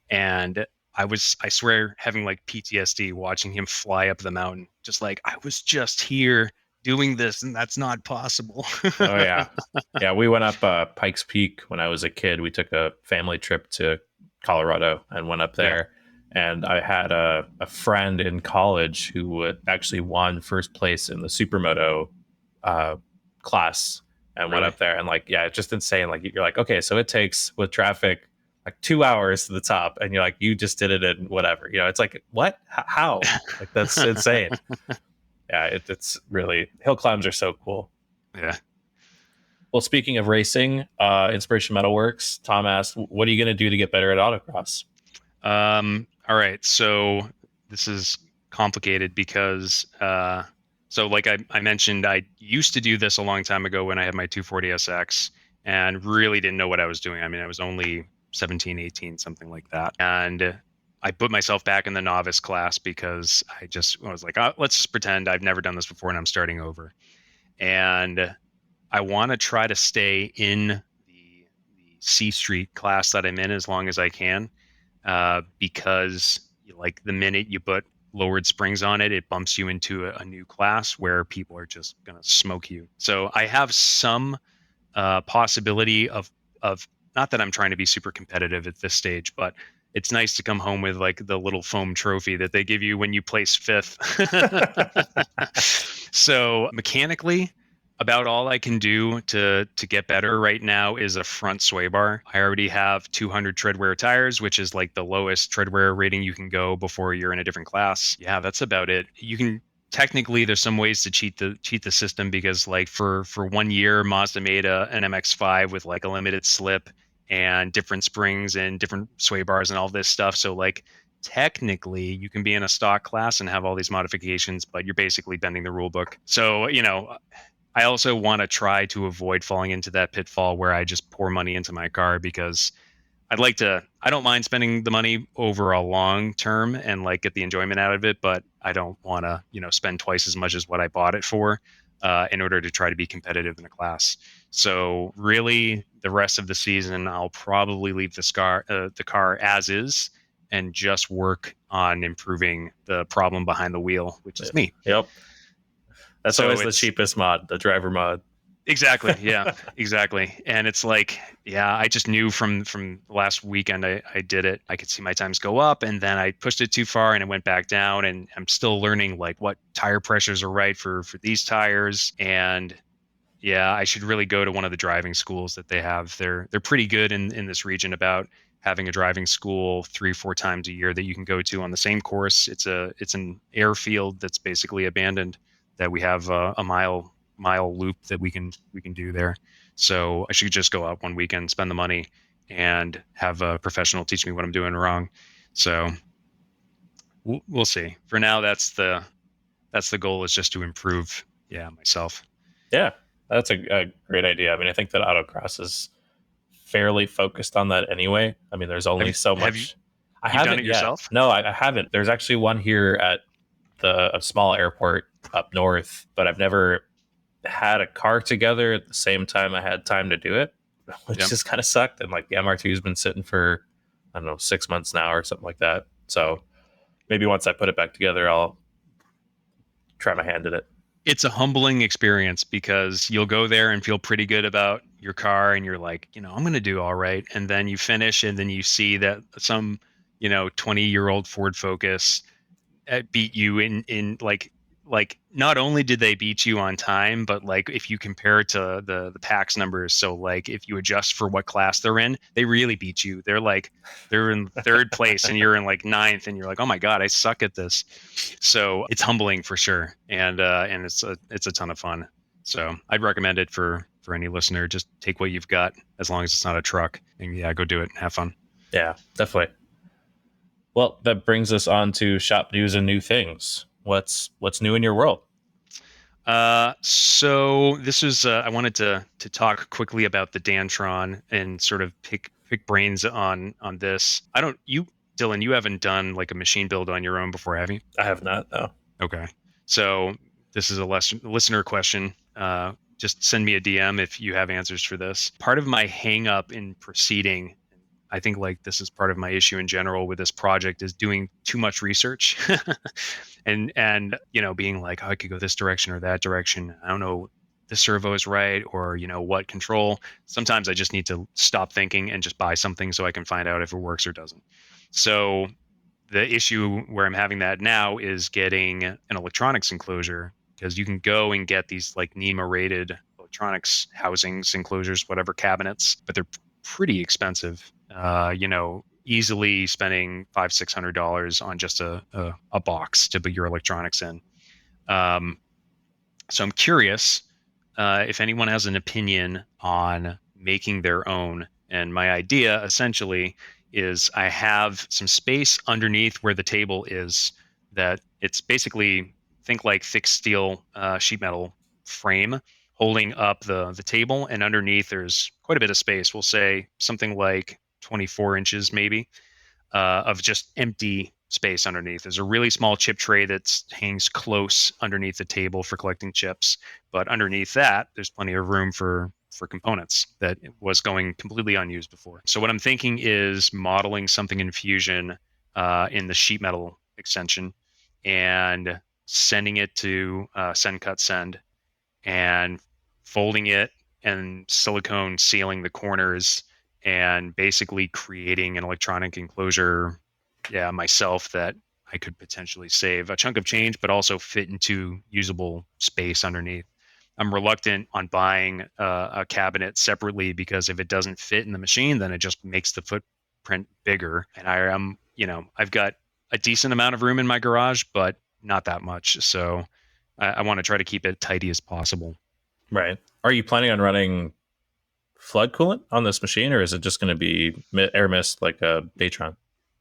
B: and I swear, having like PTSD watching him fly up the mountain. Just like, I was just here doing this, and that's not possible.
A: Oh yeah, yeah. We went up Pikes Peak when I was a kid. We took a family trip to Colorado and went up
B: Yeah.
A: there. And I had a friend in college who actually won first place in the supermoto uh, class and went
B: Really?
A: up there. And like, yeah, it's just insane. Like you're like, okay, so it takes with traffic like 2 hours to the top, and you're like, you just did it in whatever. It's like, what? How? Like that's insane. Yeah, it's really hill climbs are so cool.
B: Yeah.
A: Well, speaking of racing, Inspiration Metalworks, Tom asked, what are you going to do to get better at autocross?
B: All right. So this is complicated because, so like I mentioned, I used to do this a long time ago when I had my 240SX and really didn't know what I was doing. I mean, I was only 17, 18, something like that. And I put myself back in the novice class because I was like, let's just pretend I've never done this before and I'm starting over. And I want to try to stay in the C Street class that I'm in as long as I can, because like the minute you put lowered springs on it, it bumps you into a new class where people are just gonna smoke you. So I have some possibility of not that I'm trying to be super competitive at this stage, but it's nice to come home with like the little foam trophy that they give you when you place fifth. So mechanically, about all I can do to get better right now is a front sway bar. I already have 200 tread wear tires, which is like the lowest tread wear rating you can go before you're in a different class. Yeah, that's about it. You can technically there's some ways to cheat the system because like for 1 year Mazda made an MX-5 with like a limited slip and different springs and different sway bars and all this stuff. So like technically you can be in a stock class and have all these modifications, but you're basically bending the rule book. So, I also want to try to avoid falling into that pitfall where I just pour money into my car because I don't mind spending the money over a long term and like get the enjoyment out of it, but I don't want to, spend twice as much as what I bought it for in order to try to be competitive in the class. So really the rest of the season, I'll probably leave the car as is and just work on improving the problem behind the wheel, which is me.
A: Yep. That's
B: So
A: always the
B: it's
A: cheapest mod, the driver mod.
B: exactly, yeah, exactly. And it's like, yeah, I just knew from last weekend I did it. I could see my times go up, and then I pushed it too far, and it went back down. And I'm still learning like what tire pressures are right for these tires. And yeah, I should really go to one of the driving schools that they have. They're pretty good in this region about having a driving school 3-4 times a year that you can go to on the same course. It's an airfield that's basically abandoned that we have a mile loop that we can do there. So I should just go out one weekend, spend the money, and have a professional teach me what I'm doing wrong. So we'll see. For now, that's the goal, is just to improve, yeah, myself.
A: Yeah, that's a great idea. I mean, I think that autocross is fairly focused on that anyway. I mean, there's only so
B: Have you
A: much. I
B: you've done
A: haven't
B: it
A: yet.
B: yourself?
A: No, I haven't. There's actually one here at a small airport up north, but I've never had a car together at the same time I had time to do it, which
B: Yep.
A: just kind of sucked. And like the MR2 has been sitting for, I don't know, 6 months now or something like that. So maybe once I put it back together, I'll try my hand at it.
B: It's a humbling experience because you'll go there and feel pretty good about your car and you're like, I'm going to do all right. And then you finish and then you see that some, 20-year-old Ford Focus beat you in like not only did they beat you on time, but like if you compare it to the PAX numbers, so like if you adjust for what class they're in, they really beat you. They're in third place and you're in like ninth, and you're like, oh my god, I suck at this. So it's humbling for sure, and it's a ton of fun. So I'd recommend it for any listener. Just take what you've got, as long as it's not a truck, and yeah, go do it and have fun.
A: Yeah, definitely. Well, that brings us on to shop news and new things. What's new in your world?
B: So this is I wanted to talk quickly about the Datron and sort of pick brains on this. I don't you Dylan, you haven't done like a machine build on your own before, have you?
A: I have not, though.
B: Okay. So this is a listener question. Just send me a DM if you have answers for this. Part of my hang up in proceeding, I think like this is part of my issue in general with this project is doing too much research and being like, oh, I could go this direction or that direction. I don't know the servo is right or what control. Sometimes I just need to stop thinking and just buy something so I can find out if it works or doesn't. So the issue where I'm having that now is getting an electronics enclosure because you can go and get these like NEMA rated electronics housings, enclosures, whatever cabinets, but they're pretty expensive. Easily spending $500-600 on just a box to put your electronics in. Um, so I'm curious if anyone has an opinion on making their own. And my idea essentially is I have some space underneath where the table is that it's basically think like thick steel sheet metal frame holding up the table, and underneath there's quite a bit of space. We'll say something like 24 inches maybe of just empty space underneath. There's a really small chip tray that hangs close underneath the table for collecting chips, but underneath that, there's plenty of room for components that was going completely unused before. So what I'm thinking is modeling something in Fusion in the sheet metal extension and sending it to send cut send and folding it and silicone sealing the corners and basically creating an electronic enclosure, yeah, myself that I could potentially save a chunk of change, but also fit into usable space underneath. I'm reluctant on buying a cabinet separately because if it doesn't fit in the machine, then it just makes the footprint bigger. And I've got a decent amount of room in my garage, but not that much. So I want to try to keep it tidy as possible.
A: Right. Are you planning on running flood coolant on this machine, or is it just going to be air mist like a Datron?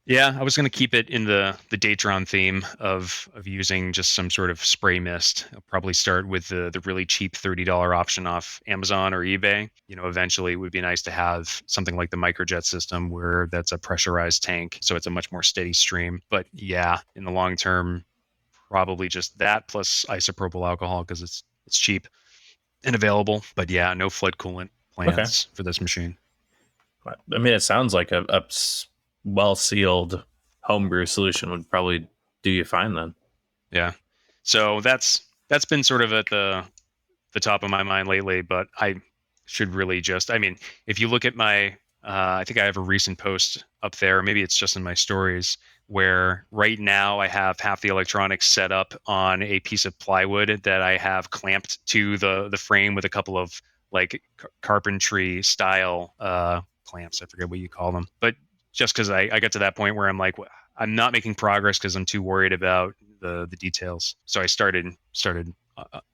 B: Yeah, I was going to keep it in the Datron theme of using just some sort of spray mist. I'll probably start with the really cheap $30 option off Amazon or eBay. Eventually it would be nice to have something like the microjet system where that's a pressurized tank, so it's a much more steady stream. But yeah, in the long term, probably just that plus isopropyl alcohol because it's cheap and available. But yeah, no flood coolant
A: Okay.
B: plans for this machine.
A: I mean, it sounds like a well sealed homebrew solution would probably do you fine then.
B: Yeah. So that's been sort of at the top of my mind lately, but I should really just I mean, if you look at my I think I have a recent post up there, maybe it's just in my stories where right now I have half the electronics set up on a piece of plywood that I have clamped to the frame with a couple of like carpentry style clamps. I forget what you call them. But just because I got to that point where I'm like, I'm not making progress because I'm too worried about the details. So I started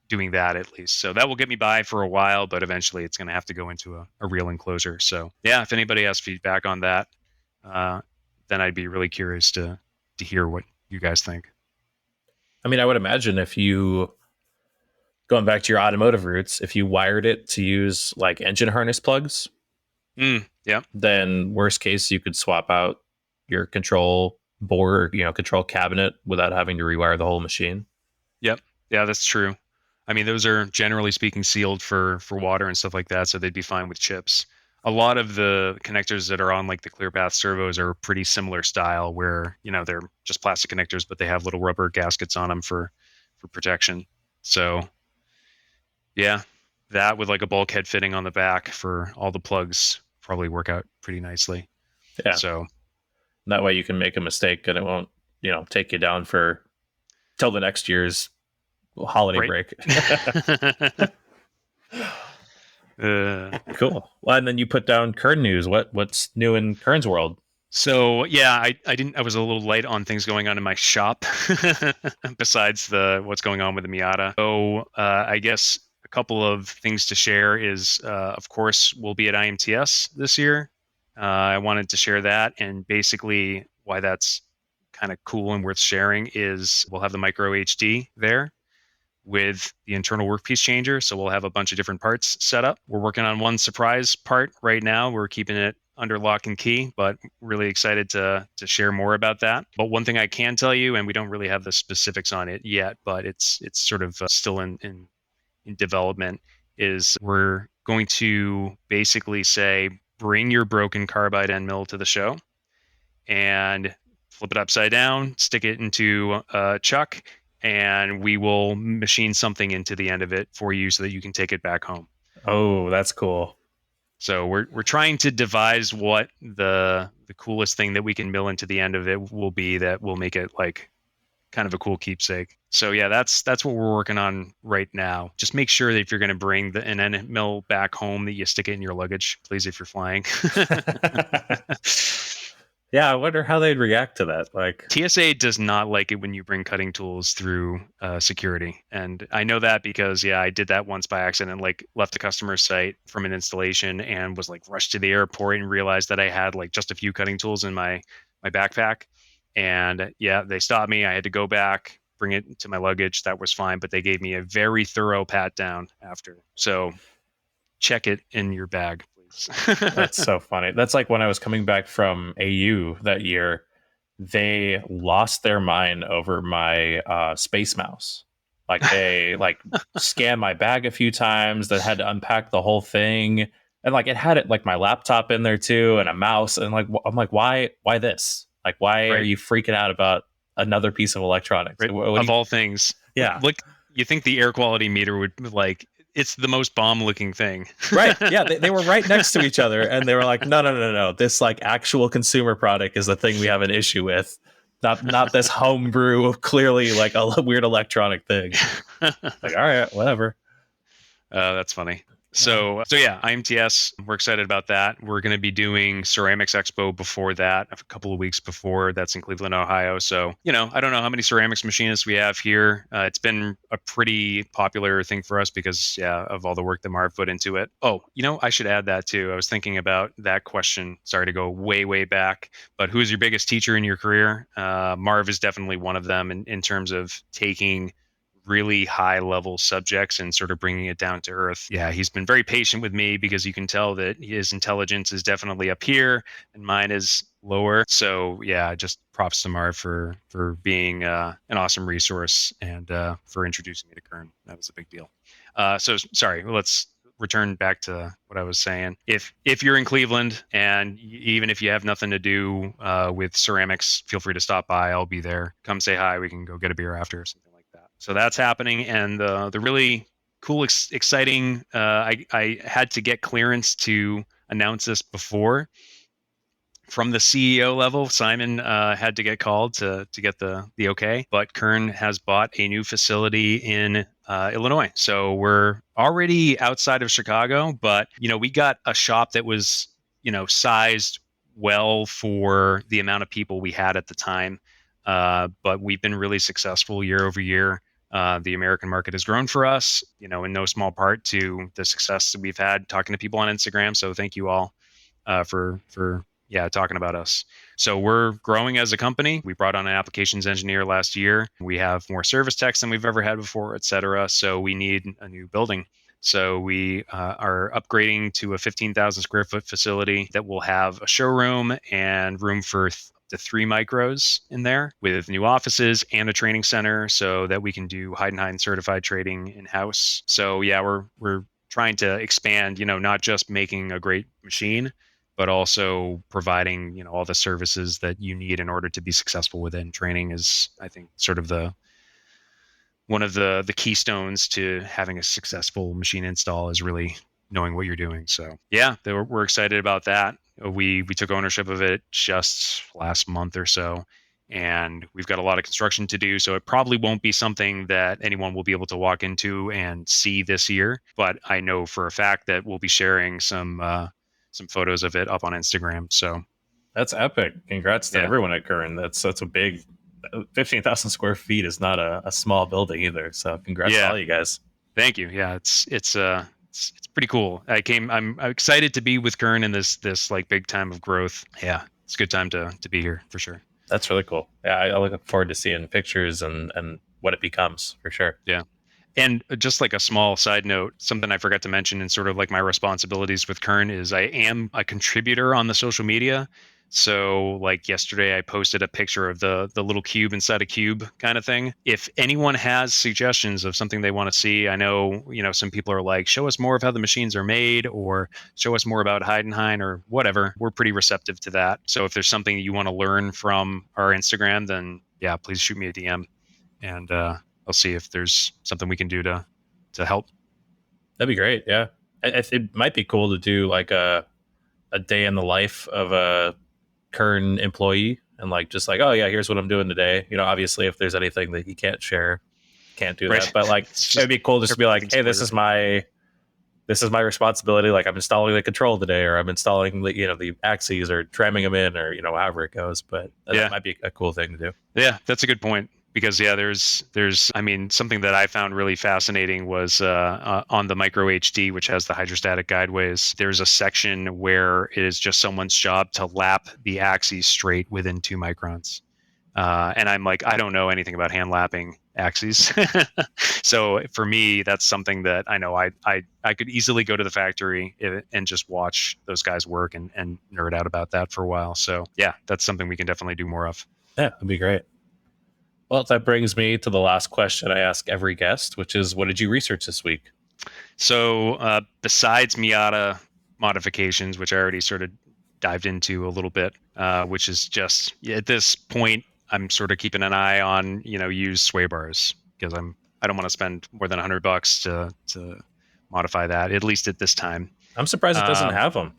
B: doing that at least. So that will get me by for a while, but eventually it's going to have to go into a real enclosure. So yeah, if anybody has feedback on that, then I'd be really curious to hear what you guys think.
A: I mean, I would imagine if you, going back to your automotive roots, if you wired it to use like engine harness plugs,
B: Yeah.
A: then worst case, you could swap out your control board, control cabinet without having to rewire the whole machine.
B: Yep. Yeah, that's true. I mean, those are generally speaking sealed for water and stuff like that, so they'd be fine with chips. A lot of the connectors that are on like the ClearPath servos are pretty similar style where, they're just plastic connectors, but they have little rubber gaskets on them for protection. So, yeah, that with like a bulkhead fitting on the back for all the plugs probably work out pretty nicely.
A: Yeah.
B: So,
A: That way you can make a mistake and it won't, take you down for till the next year's holiday
B: right.
A: break.
B: uh,
A: Cool. Well, and then you put down Kern news. What's new in Kern's world?
B: So yeah, I was a little light on things going on in my shop besides the what's going on with the Miata. So I guess a couple of things to share is of course we'll be at IMTS this year. I wanted to share that, and basically why that's kind of cool and worth sharing is we'll have the micro HD there with the internal workpiece changer. So we'll have a bunch of different parts set up. We're working on one surprise part right now. We're keeping it under lock and key, but really excited to share more about that. But one thing I can tell you, and we don't really have the specifics on it yet, but it's sort of still in development, is we're going to basically say bring your broken carbide end mill to the show and flip it upside down, stick it into a chuck, and we will machine something into the end of it for you so that you can take it back home.
A: Oh, that's cool.
B: So we're trying to devise what the coolest thing that we can mill into the end of it will be that will make it like kind of a cool keepsake. So yeah, that's what we're working on right now. Just make sure that if you're going to bring an end mill back home, that you stick it in your luggage, please, if you're flying.
A: Yeah, I wonder how they'd react to that. Like,
B: TSA does not like it when you bring cutting tools through security. And I know that because, yeah, I did that once by accident, like left a customer site from an installation and was like rushed to the airport and realized that I had like just a few cutting tools in my backpack. And yeah, they stopped me. I had to go back, bring it to my luggage. That was fine. But they gave me a very thorough pat down after. So check it in your bag, please.
A: that's so funny. That's like when I was coming back from AU that year, they lost their mind over my space mouse. Like they like scanned my bag a few times, that had to unpack the whole thing. And like it had it like my laptop in there too and a mouse. And like I'm like, why this? Like why are
B: Right.
A: you freaking out about another piece of electronics?
B: Right.
A: What do
B: Of
A: you,
B: all things.
A: yeah.
B: Look, you think the air quality meter would like it's the most bomb looking thing.
A: Right. Yeah. They were right next to each other and they were like, no. This like actual consumer product is the thing we have an issue with. Not this homebrew of clearly like a weird electronic thing. Like, all right, whatever.
B: That's funny. So yeah, IMTS, we're excited about that. We're going to be doing Ceramics Expo before that, a couple of weeks before. That's in Cleveland, Ohio. So, I don't know how many ceramics machinists we have here. It's been a pretty popular thing for us because, yeah, of all the work that Marv put into it. Oh, I should add that too. I was thinking about that question. Sorry to go way, way back, but who is your biggest teacher in your career? Marv is definitely one of them in terms of taking really high level subjects and sort of bringing it down to earth. Yeah, he's been very patient with me because you can tell that his intelligence is definitely up here and mine is lower. So yeah, just props to Marv for being an awesome resource and for introducing me to Kern. That was a big deal. So sorry, let's return back to what I was saying. If you're in Cleveland and even if you have nothing to do with ceramics, feel free to stop by. I'll be there. Come say hi. We can go get a beer after or something like that. So that's happening. And the really cool, exciting, I had to get clearance to announce this before. From the CEO level, Simon had to get called to get the okay. But Kern has bought a new facility in Illinois, so we're already outside of Chicago. But we got a shop that was sized well for the amount of people we had at the time. But we've been really successful year over year. The American market has grown for us, in no small part to the success that we've had talking to people on Instagram. So thank you all for talking about us. So we're growing as a company. We brought on an applications engineer last year. We have more service techs than we've ever had before, et cetera. So we need a new building. So we are upgrading to a 15,000 square foot facility that will have a showroom and room for the 3 micros in there with new offices and a training center so that we can do Heidenhain certified trading in-house. So yeah, we're trying to expand, not just making a great machine, but also providing all the services that you need in order to be successful within training is, I think, sort of one of the keystones to having a successful machine install is really knowing what you're doing. So yeah, we're excited about that. We took ownership of it just last month or so, and we've got a lot of construction to do. So it probably won't be something that anyone will be able to walk into and see this year. But I know for a fact that we'll be sharing some photos of it up on Instagram. So
A: that's epic. Congrats to
B: yeah,
A: everyone at Kern. That's a big 15,000 square feet is not a small building either. So congrats to
B: yeah,
A: all you guys.
B: thank you. Yeah, it's pretty cool. I'm excited to be with Kern in this like big time of growth. Yeah, it's a good time to be here for sure.
A: That's really cool. Yeah, I look forward to seeing pictures and what it becomes for sure.
B: Yeah. And just like a small side note, something I forgot to mention in sort of like my responsibilities with Kern is I am a contributor on the social media. So like yesterday I posted a picture of the little cube inside a cube kind of thing. If anyone has suggestions of something they want to see, I know, some people are like, show us more of how the machines are made or show us more about Heidenhain or whatever. We're pretty receptive to that. So if there's something you want to learn from our Instagram, then yeah, please shoot me a DM and I'll see if there's something we can do to help.
A: That'd be great. Yeah, it might be cool to do like a day in the life of a Kern employee and like just like, oh yeah, here's what I'm doing today. Obviously if there's anything that he can't share, can't do that.
B: Right.
A: But like
B: It's
A: it'd
B: just
A: be cool just to be like,
B: everything's
A: hey,
B: clear.
A: this is my responsibility. Like I'm installing the control today, or I'm installing the axes, or tramming them in, or however it goes. But that
B: Yeah.
A: might be a cool thing to do.
B: Yeah, that's a good point because yeah, there's I mean something that I found really fascinating was on the micro HD, which has the hydrostatic guideways. There's a section where it is just someone's job to lap the axes straight within 2 microns. And I'm like, I don't know anything about hand lapping axes. So for me, that's something that I know I could easily go to the factory and just watch those guys work and nerd out about that for a while. So yeah, that's something we can definitely do more of.
A: Yeah, that'd be great. Well, that brings me to the last question I ask every guest, which is, what did you research this week?
B: So besides Miata modifications, which I already sort of dived into a little bit, which is just at this point, I'm sort of keeping an eye on used sway bars because I don't want to spend more than $100 to modify that, at least at this time.
A: I'm surprised it doesn't
B: Um,
A: have them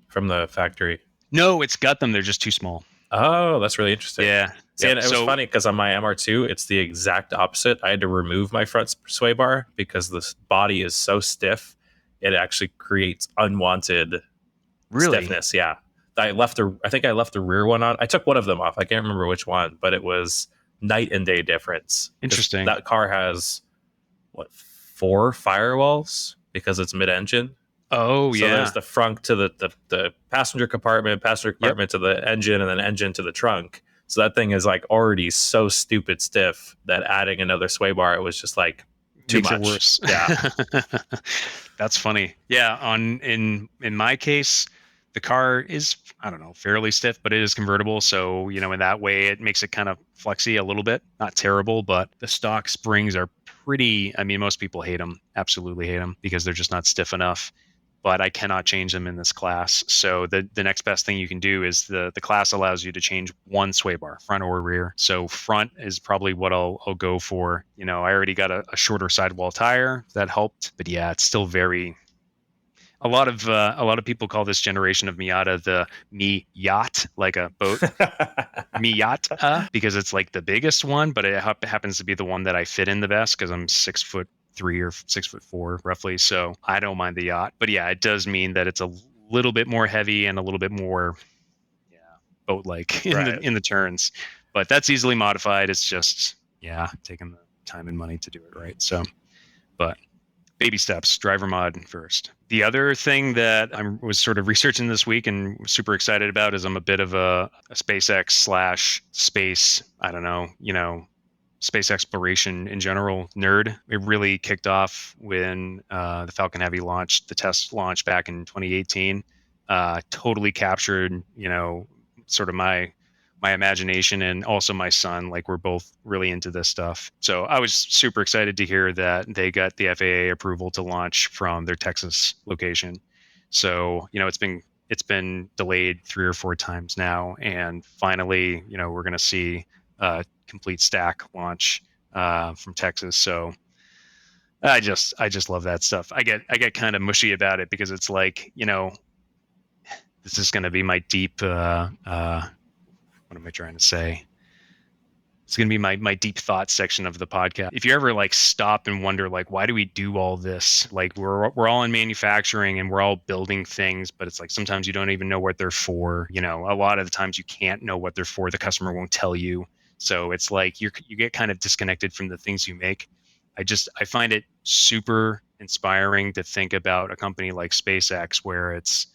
A: from the factory.
B: no, it's got them. They're just too small.
A: Oh, that's really interesting.
B: Yeah.
A: See,
B: Yep.
A: and it was
B: So
A: funny because on my MR2, it's the exact opposite. I had to remove my front sway bar because the body is so stiff, it actually creates unwanted
B: really
A: stiffness. Yeah, I think I left the rear one on. I took one of them off. I can't remember which one, but it was night and day difference.
B: interesting.
A: That car has what, 4 firewalls because it's mid-engine.
B: Oh
A: So
B: yeah.
A: there's the front to the passenger compartment to the engine, and then engine to the trunk. So that thing is like already so stupid stiff that adding another sway bar, it was just like too
B: Makes
A: much.
B: it worse.
A: Yeah.
B: That's funny. Yeah, in my case, the car is, I don't know, fairly stiff, but it is convertible, so in that way it makes it kind of flexy a little bit. Not terrible, but the stock springs are pretty, I mean, most people hate them, absolutely hate them because they're just not stiff enough. But I cannot change them in this class. So the next best thing you can do is the class allows you to change one sway bar, front or rear. So front is probably what I'll go for. I already got a shorter sidewall tire that helped, but yeah, it's still very. A lot of people call this generation of Miata the Mi Yacht, like a boat Miata, because it's like the biggest one, but it happens to be the one that I fit in the best because I'm 6'3" or 6'4" roughly. So I don't mind the yacht, but yeah, it does mean that it's a little bit more heavy and a little bit more, yeah, boat-like
A: Right.
B: in the turns. But that's easily modified. It's just taking the time and money to do it right. So, but baby steps, driver mod first. The other thing that I was sort of researching this week and super excited about is I'm a bit of a SpaceX slash space, I don't know, space exploration in general nerd. It really kicked off when the Falcon Heavy launched, the test launch back in 2018. Totally captured, sort of my imagination, and also my son. Like, we're both really into this stuff. So I was super excited to hear that they got the FAA approval to launch from their Texas location. So, it's been delayed 3 or 4 times now, and finally, we're going to see a complete stack launch from Texas. So I just love that stuff. I get kind of mushy about it because it's like, this is going to be my deep what am I trying to say? It's going to be my deep thought section of the podcast. If you ever like stop and wonder, like, why do we do all this? Like, we're all in manufacturing and we're all building things, but it's like sometimes you don't even know what they're for. A lot of the times you can't know what they're for. The customer won't tell you. So it's like you get kind of disconnected from the things you make. I find it super inspiring to think about a company like SpaceX where it's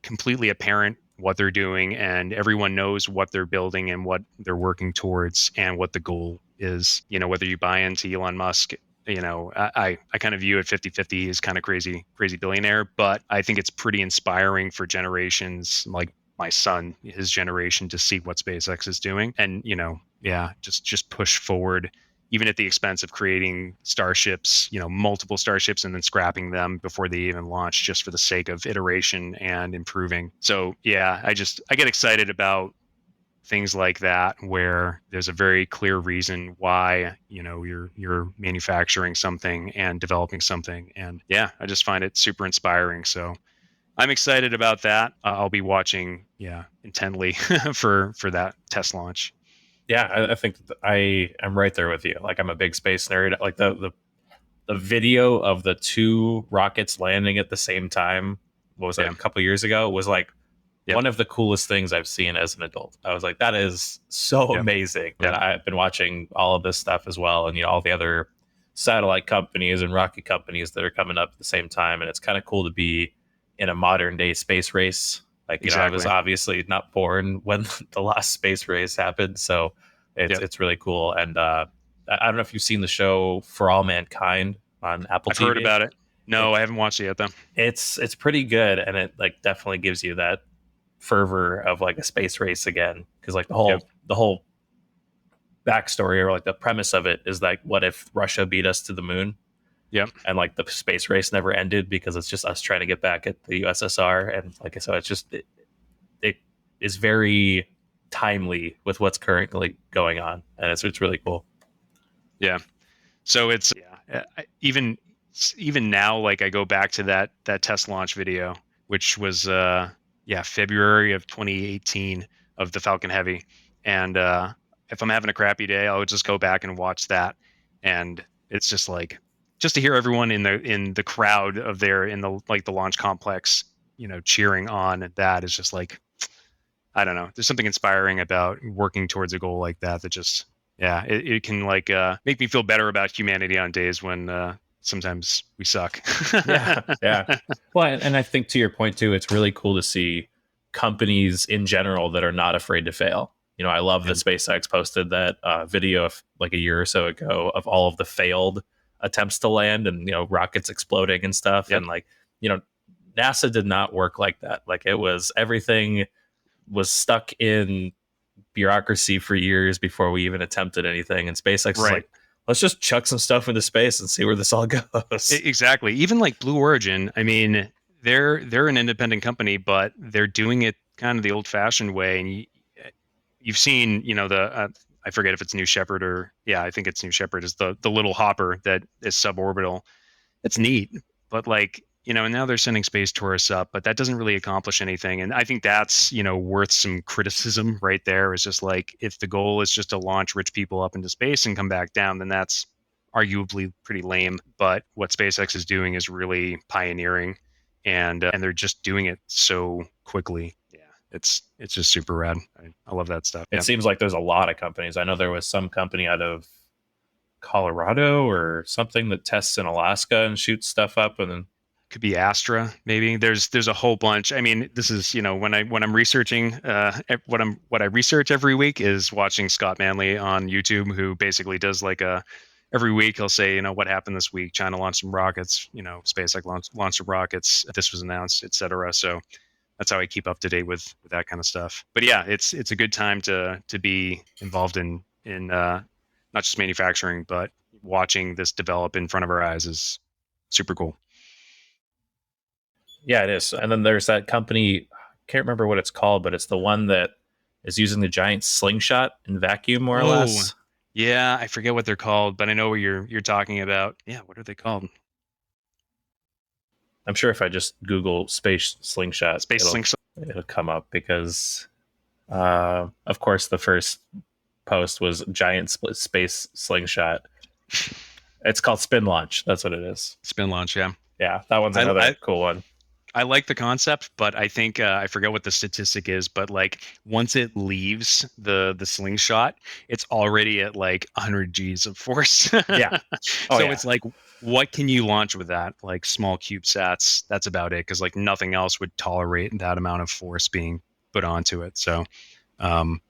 B: completely apparent what they're doing and everyone knows what they're building and what they're working towards and what the goal is. Whether you buy into Elon Musk, I kind of view it 50-50 as kind of crazy billionaire, but I think it's pretty inspiring for generations like my son, his generation, to see what SpaceX is doing, and yeah, just push forward, even at the expense of creating starships, multiple starships, and then scrapping them before they even launch, just for the sake of iteration and improving. So yeah, I get excited about things like that, where there's a very clear reason why you're manufacturing something and developing something. And yeah, I just find it super inspiring. So I'm excited about that. I'll be watching, yeah, intently for that test launch.
A: Yeah, I think I am right there with you. Like, I'm a big space nerd. Like, the video of the two rockets landing at the same time, what was it,
B: Yeah.
A: a couple years ago, was like
B: Yep.
A: one of the coolest things I've seen as an adult. I was like, that is so
B: Yep.
A: amazing. And
B: Yep.
A: I've been watching all of this stuff as well, and all the other satellite companies and rocket companies that are coming up at the same time. And it's kind of cool to be in a modern day space race. Like, I was
B: Exactly.
A: obviously not born when the last space race happened, so
B: Yep.
A: it's really cool. And I don't know if you've seen the show For All Mankind on Apple
B: I've heard
A: TV.
B: about it. No,
A: It,
B: I haven't watched it yet though.
A: it's pretty good, and it like definitely gives you that fervor of like a space race again, because like
B: Yep.
A: the whole backstory, or like the premise of it, is like, what if Russia beat us to the moon,
B: Yep.
A: and like the space race never ended because it's just us trying to get back at the USSR. And like I said, it is very timely with what's currently going on, and it's really cool.
B: Yeah. So it's, yeah, even now, like, I go back to that test launch video, which was yeah, February of 2018, of the Falcon Heavy. And if I'm having a crappy day, I'll just go back and watch that. And it's just like, just to hear everyone in the crowd of there, in the like the launch complex, cheering on, that is just like, I don't know. There's something inspiring about working towards a goal like that. That just, yeah, it can like make me feel better about humanity on days when sometimes we suck.
A: Yeah, yeah. Well, and I think, to your point too, it's really cool to see companies in general that are not afraid to fail. I love that
B: And
A: SpaceX posted that video of like a year or so ago of all of the failed attempts to land, and rockets exploding and stuff.
B: yep,
A: And like, you know, NASA did not work like that. Like, it was, everything was stuck in bureaucracy for years before we even attempted anything. And SpaceX is
B: right.
A: like, let's just chuck some stuff into space and see where this all goes.
B: Exactly. Even like Blue Origin, I mean, they're an independent company, but they're doing it kind of the old-fashioned way. And you've seen, the I forget if it's New Shepard, or yeah, I think it's New Shepard, is the little hopper that is suborbital. It's neat, but like, and now they're sending space tourists up, but that doesn't really accomplish anything. And I think that's, worth some criticism right there. Is just like, if the goal is just to launch rich people up into space and come back down, then that's arguably pretty lame. But what SpaceX is doing is really pioneering, and they're just doing it so quickly. Yeah, it's just super rad. I love that stuff.
A: It
B: Yeah,
A: seems like there's a lot of companies. I know there was some company out of Colorado or something that tests in Alaska and shoots stuff up, and then
B: could be Astra, maybe. There's a whole bunch. I mean, this is, when I'm researching, what I research every week is watching Scott Manley on YouTube, who basically does like a every week he'll say, what happened this week. China launched some rockets, SpaceX launched some rockets, this was announced, etc. So that's how I keep up to date with that kind of stuff. But yeah, it's a good time to be involved in not just manufacturing, but watching this develop in front of our eyes is super cool.
A: yeah, it is. And then there's that company, I can't remember what it's called, but it's the one that is using the giant slingshot and vacuum, more or
B: Oh,
A: less.
B: yeah, I forget what they're called, but I know what you're talking about. Yeah, what are they called?
A: I'm sure if I just Google space slingshot,
B: Space
A: it'll
B: Slingshot.
A: it'll come up, because of course the first post was giant space slingshot. It's called spin launch. That's what it is.
B: Spin launch. Yeah,
A: Yeah, that one's
B: I,
A: another
B: I
A: cool one.
B: I like the concept, but I think I forget what the statistic is. But like, once it leaves the slingshot, it's already at like 100 G's of force.
A: Yeah. Oh
B: So
A: yeah.
B: it's like, what can you launch with that? Like small CubeSats. That's about it, because like nothing else would tolerate that amount of force being put onto it. So um,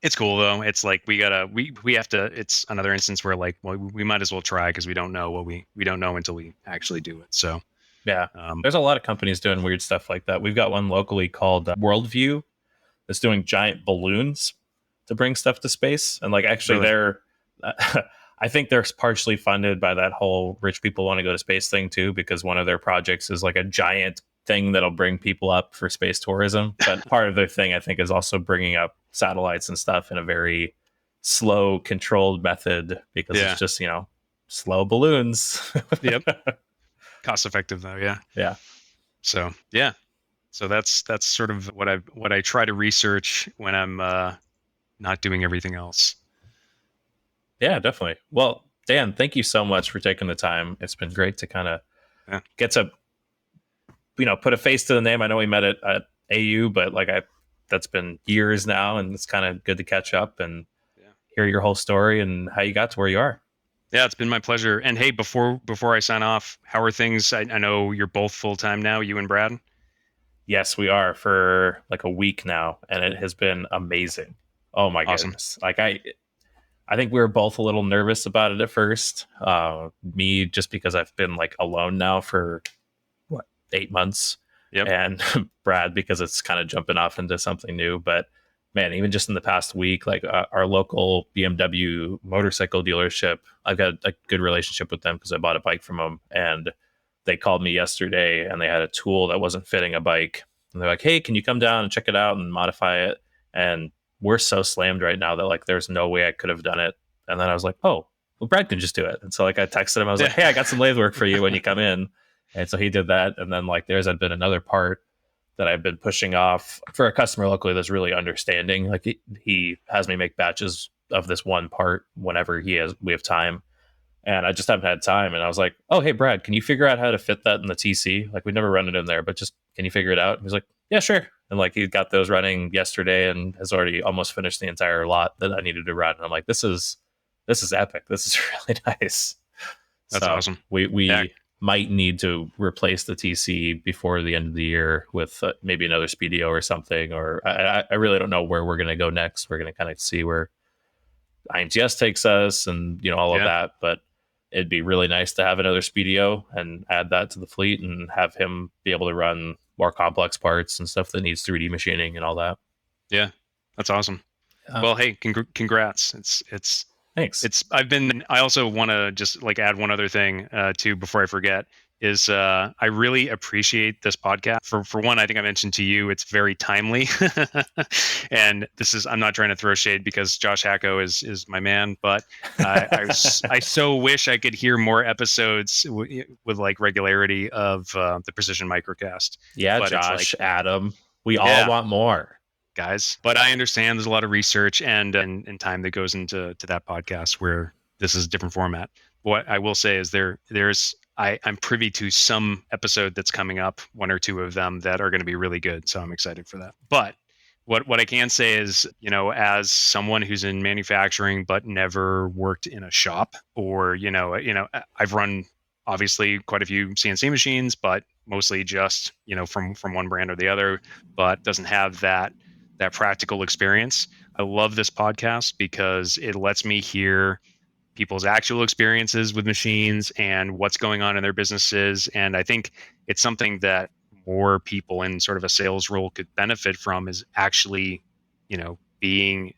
B: it's cool though. It's like, we have to. It's another instance where like, well, we might as well try, because we don't know what we don't know until we actually do it. So
A: Yeah.
B: Um,
A: There's a lot of companies doing weird stuff like that. We've got one locally called Worldview that's doing giant balloons to bring stuff to space. And like, actually,
B: really?
A: I think they're partially funded by that whole rich people want to go to space thing too, because one of their projects is like a giant thing that'll bring people up for space tourism. But part of their thing, I think, is also bringing up satellites and stuff in a very slow, controlled method because it's
B: Yeah.
A: just, slow balloons.
B: Yep. Cost effective though. Yeah.
A: Yeah.
B: So yeah. So that's sort of what I try to research when I'm not doing everything else.
A: Yeah, definitely. Well, Dan, thank you so much for taking the time. It's been great to kind of
B: Yeah.
A: get to, put a face to the name. I know we met at AU, but like that's been years now, and it's kind of good to catch up and
B: Yeah.
A: hear your whole story and how you got to where you are.
B: Yeah, it's been my pleasure. And hey, before I sign off, how are things? I know you're both full time now, you and Brad.
A: Yes, we are for like a week now, and it has been amazing. Oh my
B: Awesome.
A: goodness! Like I think we were both a little nervous about it at first. Me, just because I've been like alone now for what 8 months,
B: Yep.
A: and Brad because it's kind of jumping off into something new. But man, even just in the past week, like our local BMW motorcycle dealership, I've got a good relationship with them because I bought a bike from them, and they called me yesterday and they had a tool that wasn't fitting a bike, and they're like, "Hey, can you come down and check it out and modify it?" And we're so slammed right now that like there's no way I could have done it. And then I was like, "Oh, well, Brad can just do it." And so like I texted him, I was like,
B: Yeah.
A: "Hey, I got some lathe work for you when you come in." And so he did that. And then like there's had been another part that I've been pushing off for a customer locally that's really understanding. Like he has me make batches of this one part whenever we have time. And I just haven't had time. And I was like, "Oh, hey Brad, can you figure out how to fit that in the TC? Like we never run it in there, but just can you figure it out?" And he's like, "Yeah, sure." And like he got those running yesterday and has already almost finished the entire lot that I needed to run. And I'm like, this is epic. This is really nice.
B: That's
A: So
B: awesome.
A: we
B: Yeah.
A: we might need to replace the TC before the end of the year with maybe another Speedio or something. Or I really don't know where we're going to go next. We're going to kind of see where IMTS takes us and all of
B: Yeah.
A: that. But it'd be really nice to have another Speedio and add that to the fleet and have him be able to run more complex parts and stuff that needs 3D machining and all that.
B: Yeah. That's awesome. Well, hey, congrats.
A: Thanks.
B: I also want to just like add one other thing too before I forget is I really appreciate this podcast. For one, I think I mentioned to you it's very timely, and I'm not trying to throw shade because Josh Hacko is my man, but I so wish I could hear more episodes with like regularity of the Precision Microcast.
A: Yeah,
B: But it's like,
A: Josh, Adam, we all
B: yeah,
A: want more.
B: guys. But I understand there's a lot of research and time that goes into that podcast where this is a different format. What I will say is I'm privy to some episode that's coming up, one or two of them that are going to be really good. So I'm excited for that. But what I can say is, as someone who's in manufacturing but never worked in a shop, or I've run obviously quite a few CNC machines, but mostly just from one brand or the other, but doesn't have that practical experience. I love this podcast because it lets me hear people's actual experiences with machines and what's going on in their businesses. And I think it's something that more people in sort of a sales role could benefit from is actually, being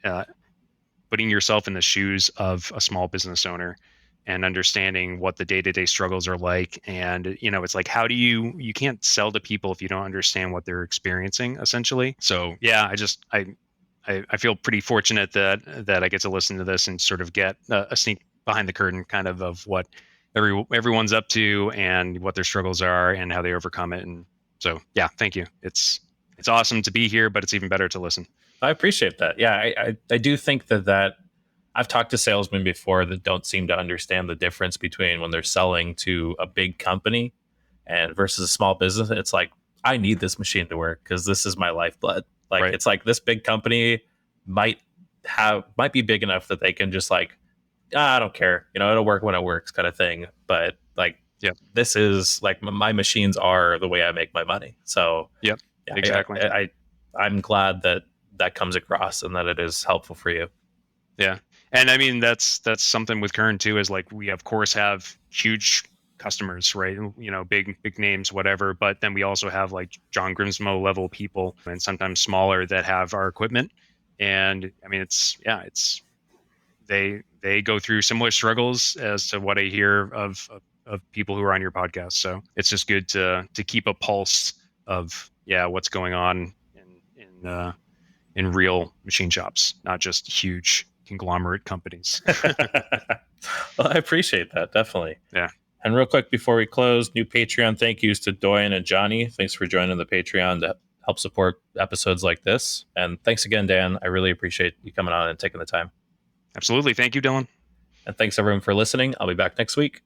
B: putting yourself in the shoes of a small business owner and understanding what the day-to-day struggles are like. And it's like, how do you can't sell to people if you don't understand what they're experiencing, essentially. So yeah, I feel pretty fortunate that I get to listen to this and sort of get a sneak behind the curtain kind of what everyone's up to and what their struggles are and how they overcome it. And so yeah, thank you. It's awesome to be here, but it's even better to listen.
A: I appreciate that. Yeah, I do think that I've talked to salesmen before that don't seem to understand the difference between when they're selling to a big company and versus a small business. It's like, I need this machine to work because this is my lifeblood. Like,
B: Right.
A: it's like this big company might be big enough that they can just like, I don't care, it'll work when it works kind of thing. But like,
B: Yep.
A: this is like my machines are the way I make my money. So
B: Yep.
A: yeah,
B: Exactly.
A: I'm glad that comes across and that it is helpful for you.
B: Yeah. And I mean, that's something with Kern too, is like, we of course have huge customers, right? Big names, whatever. But then we also have like John Grimsmo level people, and sometimes smaller, that have our equipment. And I mean, it's they go through similar struggles as to what I hear of people who are on your podcast. So it's just good to keep a pulse of what's going on in real machine shops, not just huge conglomerate companies.
A: Well, I appreciate that, definitely.
B: Yeah.
A: And real quick before we close, new Patreon thank yous to Doyen and Johnny. Thanks for joining the Patreon to help support episodes like this. And thanks again, Dan. I really appreciate you coming on and taking the time.
B: Absolutely. Thank you, Dylan.
A: And thanks everyone for listening. I'll be back next week.